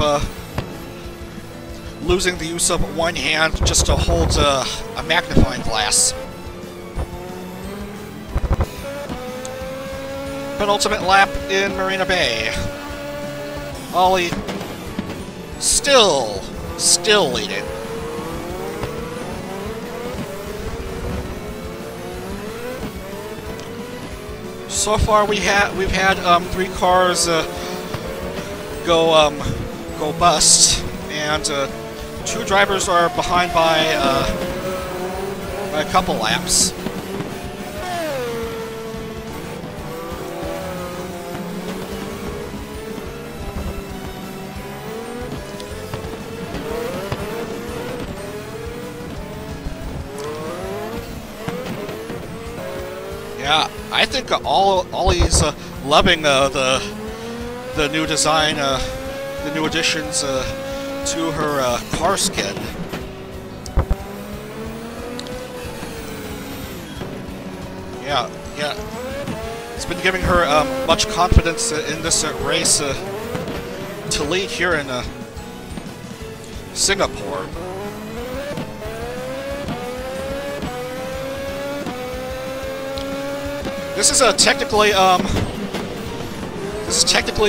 losing the use of one hand just to hold a magnifying glass. Penultimate lap in Marina Bay. Ollie still leading. So far we've had three cars go bust, and two drivers are behind by a couple laps. Yeah, I think Ollie's loving the new design, the new additions to her car skin. Yeah. It's been giving her much confidence in this race to lead here in Singapore. This is technically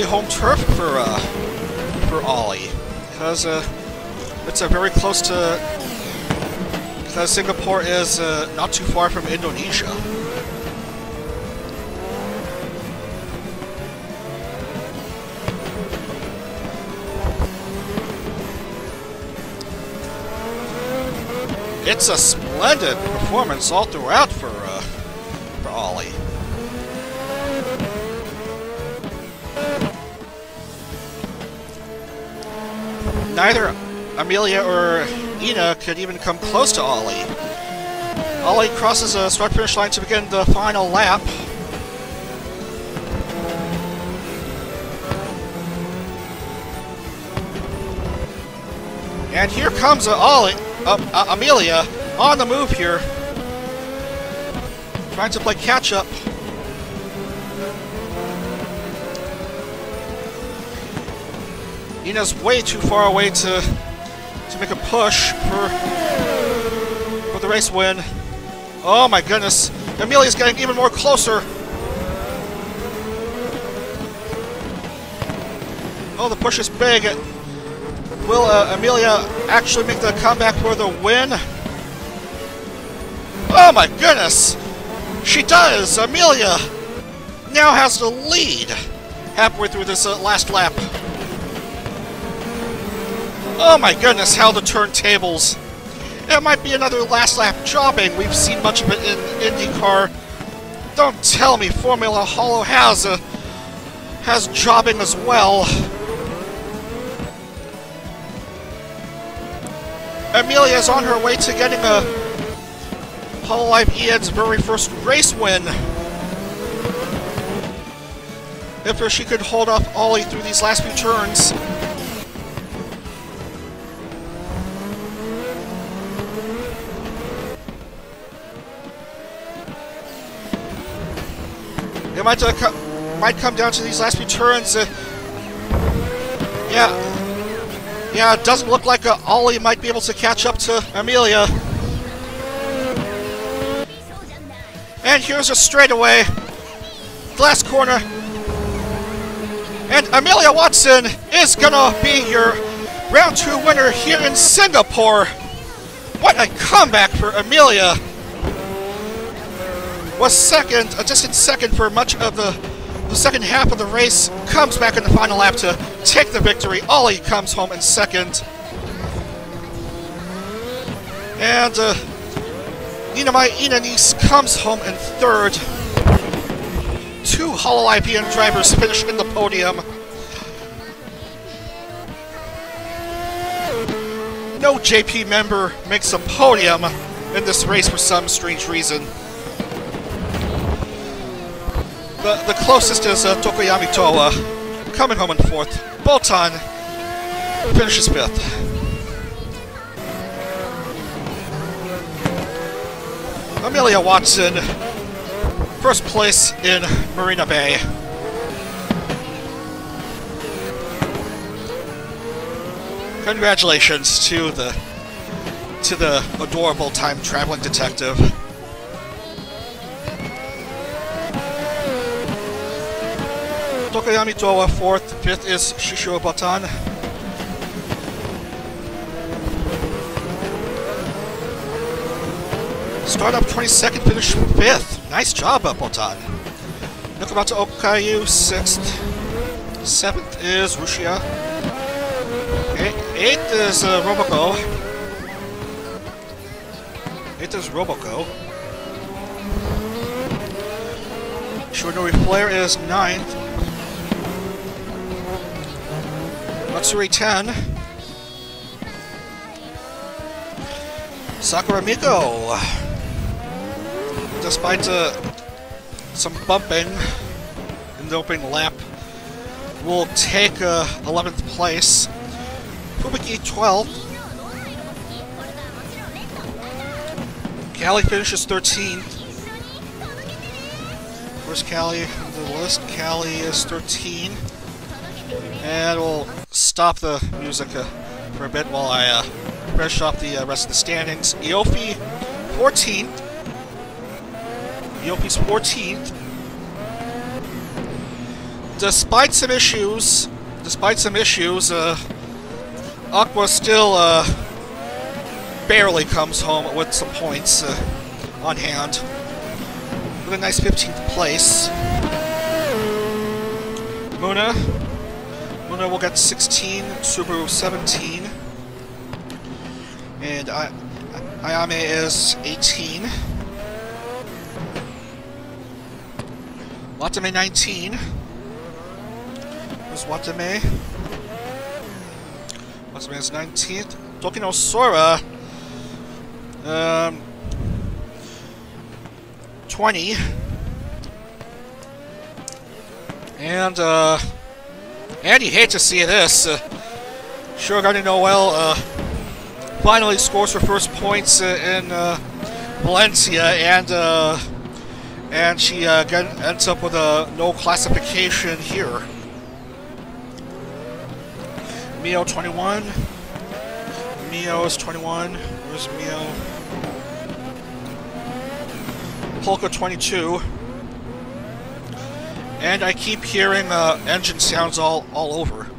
home turf for Ollie. because it's very close to. Because Singapore is not too far from Indonesia. It's a splendid performance all throughout for Ollie. Neither Amelia or Ina could even come close to Ollie. Ollie crosses a start-finish line to begin the final lap. And here comes Amelia on the move here, trying to play catch-up. Ina's way too far away to make a push for the race win. Oh my goodness, Amelia's getting even more closer. Oh, the push is big. Will Amelia actually make the comeback for the win? Oh my goodness! She does! Amelia now has the lead halfway through this last lap. Oh my goodness, how the turntables. It might be another last lap jobbing. We've seen much of it in IndyCar. Don't tell me Formula Holo has jobbing as well. Amelia is on her way to getting a Hololive Ian's very first race win. If she could hold off Ollie through these last few turns. It might come down to these last few turns. Yeah, it doesn't look like Ollie might be able to catch up to Amelia. And here's a straightaway. Glass corner. And Amelia Watson is gonna be your round 2 winner here in Singapore. What a comeback for Amelia. Was second, a distant second for much of the second half of the race, comes back in the final lap to take the victory. Ollie comes home in second. And Ina Nice comes home in third. 2 Hololive drivers finish in the podium. No JP member makes a podium in this race for some strange reason. The closest is Tokoyami Toa, coming home in 4th. Bolton finishes 5th. Amelia Watson, first place in Marina Bay. Congratulations to the adorable time-traveling detective. Tokoyami Toa 4th, 5th is Shishio Batan. Start up 22nd, finish 5th. Nice job, Batan. Nakamatsu Okayu 6th. 7th is Rushia. 8th is Roboco. 8th is Roboco. Shortnori Flair is 9th. Matsuri 10. Sakura Miko, despite some bumping in the opening lap, will take 11th place. Fubiki 12th. Callie finishes 13th. Where's Callie on the list? Callie is 13. And we'll stop the music for a bit while I finish off the rest of the standings. Iofi 14th. Iofi's 14th. Despite some issues, Aqua still barely comes home with some points on hand. With a nice 15th place. Muna will get 16, Subaru 17. And Ayame is 18. Watame 19. There's Watame. Watame is 19th. Tokino Sora 20. And you hate to see this. Shirogane Noel finally scores her first points in Valencia, and she ends up with no classification here. Mio 21. Mio is 21. Where's Mio? Polka 22. And I keep hearing engine sounds all over.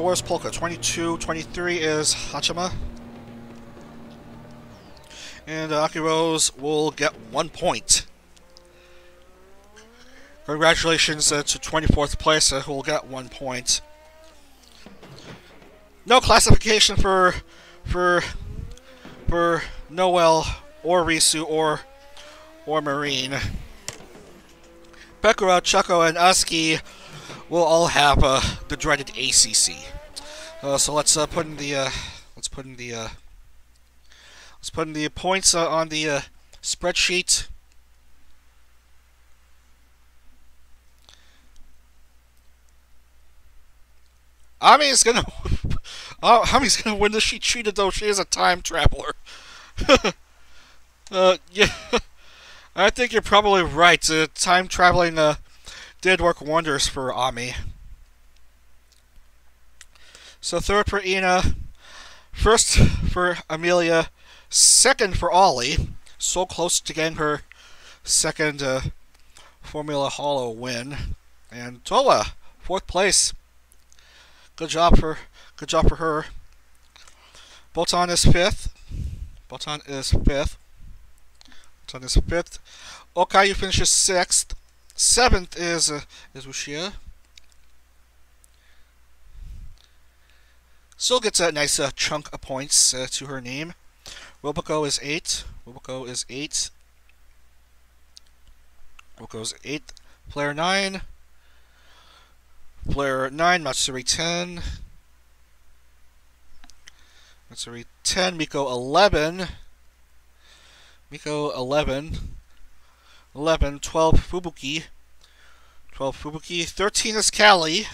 Where's Polka? 22, 23 is Hachima. And Akirose will get 1 point. Congratulations to 24th place, who will get 1 point. No classification for Noel or Risu or Marine. Bekura, Choco, and Aski will all have the dreaded ACC. So let's put in the points on the spreadsheet. Ami's gonna win this. She cheated though. She is a time traveler. Yeah, I think you're probably right. Time traveling did work wonders for Ami. So third for Ina, first for Amelia, second for Ollie. So close to getting her second Formula Holo win. And Toa, 4th place. Good job for her. Botan is 5th. Okayu finishes 6th. 7th is Ushia. Still gets a nice chunk of points to her name. Roboco is 8. Roboco's 8th. Player 9. Matsuri 10. Miko 11. 12 Fubuki. 13 is Callie.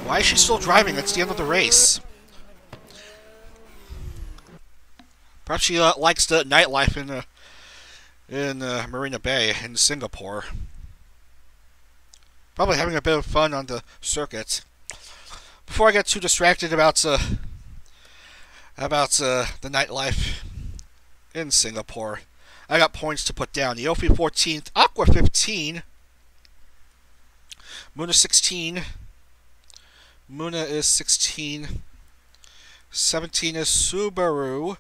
Why is she still driving? It's the end of the race. Perhaps she likes the nightlife in Marina Bay in Singapore. Probably having a bit of fun on the circuit. Before I get too distracted about the nightlife in Singapore, I got points to put down. Yofi 14th, Aqua 15, Muna 16. Muna is 16. 17 is Subaru.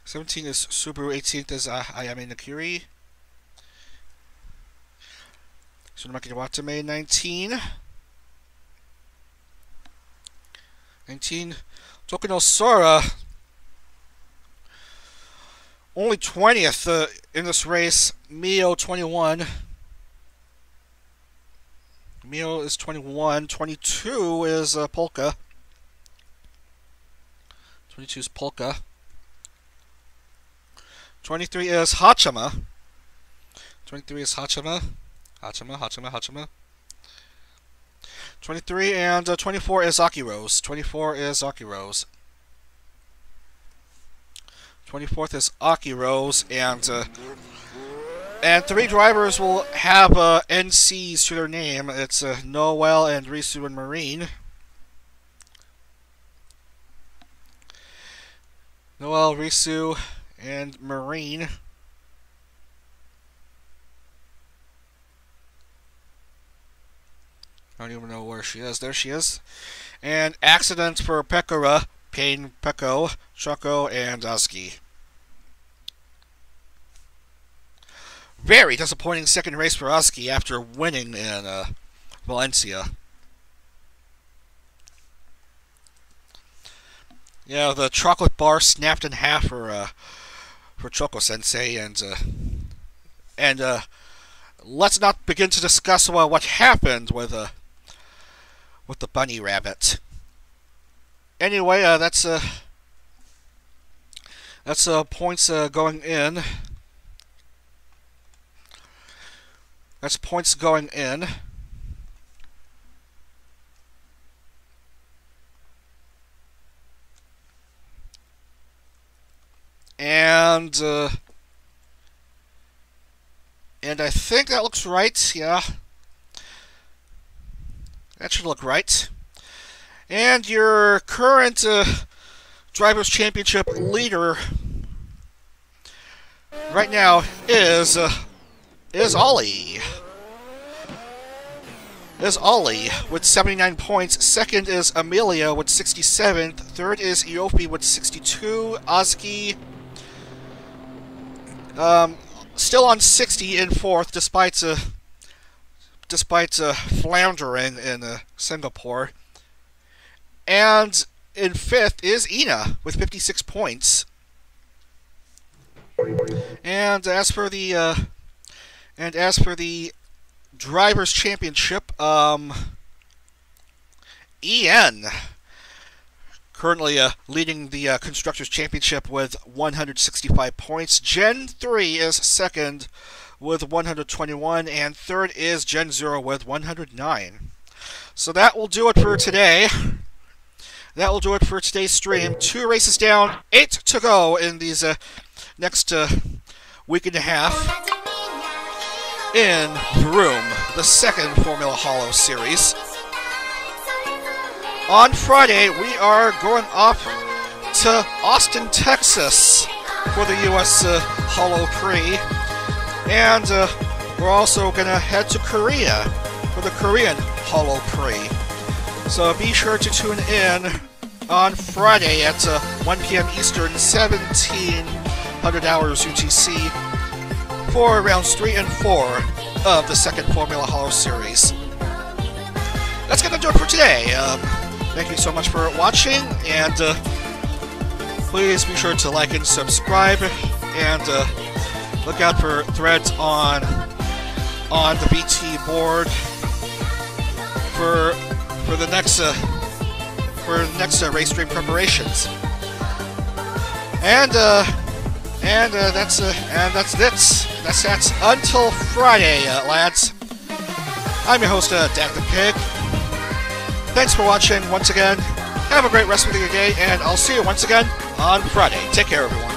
18th is Ayame Nakiri. Tsunamaki Watame 19. 19. Tokino Sora only 20th in this race. Mio 21. Mio is 21. 22 is Polka. 22 is Polka. 23 is Hachima. 23 is Hachima. 23 and 24 is Akirose. 24th is Akirose, and 3 drivers will have NCs to their name. It's Noel and Risu and Marine. Noel, Risu, and Marina. I don't even know where she is. There she is. And accident for Pekora, Pain, Peko, Choco, and Oski. Very disappointing second race for Oski after winning in Valencia. Yeah, the chocolate bar snapped in half for Choco Sensei, and let's not begin to discuss what happened with the bunny rabbit. Anyway, that's points going in. That's points going in. And I think that looks right, yeah. That should look right. And your current Drivers' Championship leader right now is Ollie. Is Ollie with 79 points. Second is Amelia with 67. Third is Iofi with 62. Oski still on 60 in fourth, despite floundering in Singapore. And in fifth is Ina with 56 points. And as for the Drivers' Championship, EN currently leading the Constructors' Championship with 165 points. Gen 3 is second with 121, and third is Gen 0 with 109. So that will do it for today. That will do it for today's stream. 2 races down, 8 to go in these next week and a half in Vroom, the second Formula Holo series. On Friday, we are going off to Austin, Texas for the U.S. Holo Prix. And we're also going to head to Korea for the Korean Holo Prix. So be sure to tune in on Friday at 1 p.m. Eastern, 1700 hours UTC for rounds 3 and 4 of the second Formula Holo series. That's going to do it for today. Thank you so much for watching, and please be sure to like and subscribe, and look out for threads on the BT board for the next race stream preparations. And that's it. Until Friday, lads. I'm your host, Dag the Pig. Thanks for watching once again. Have a great rest of your day, and I'll see you once again on Friday. Take care, everyone.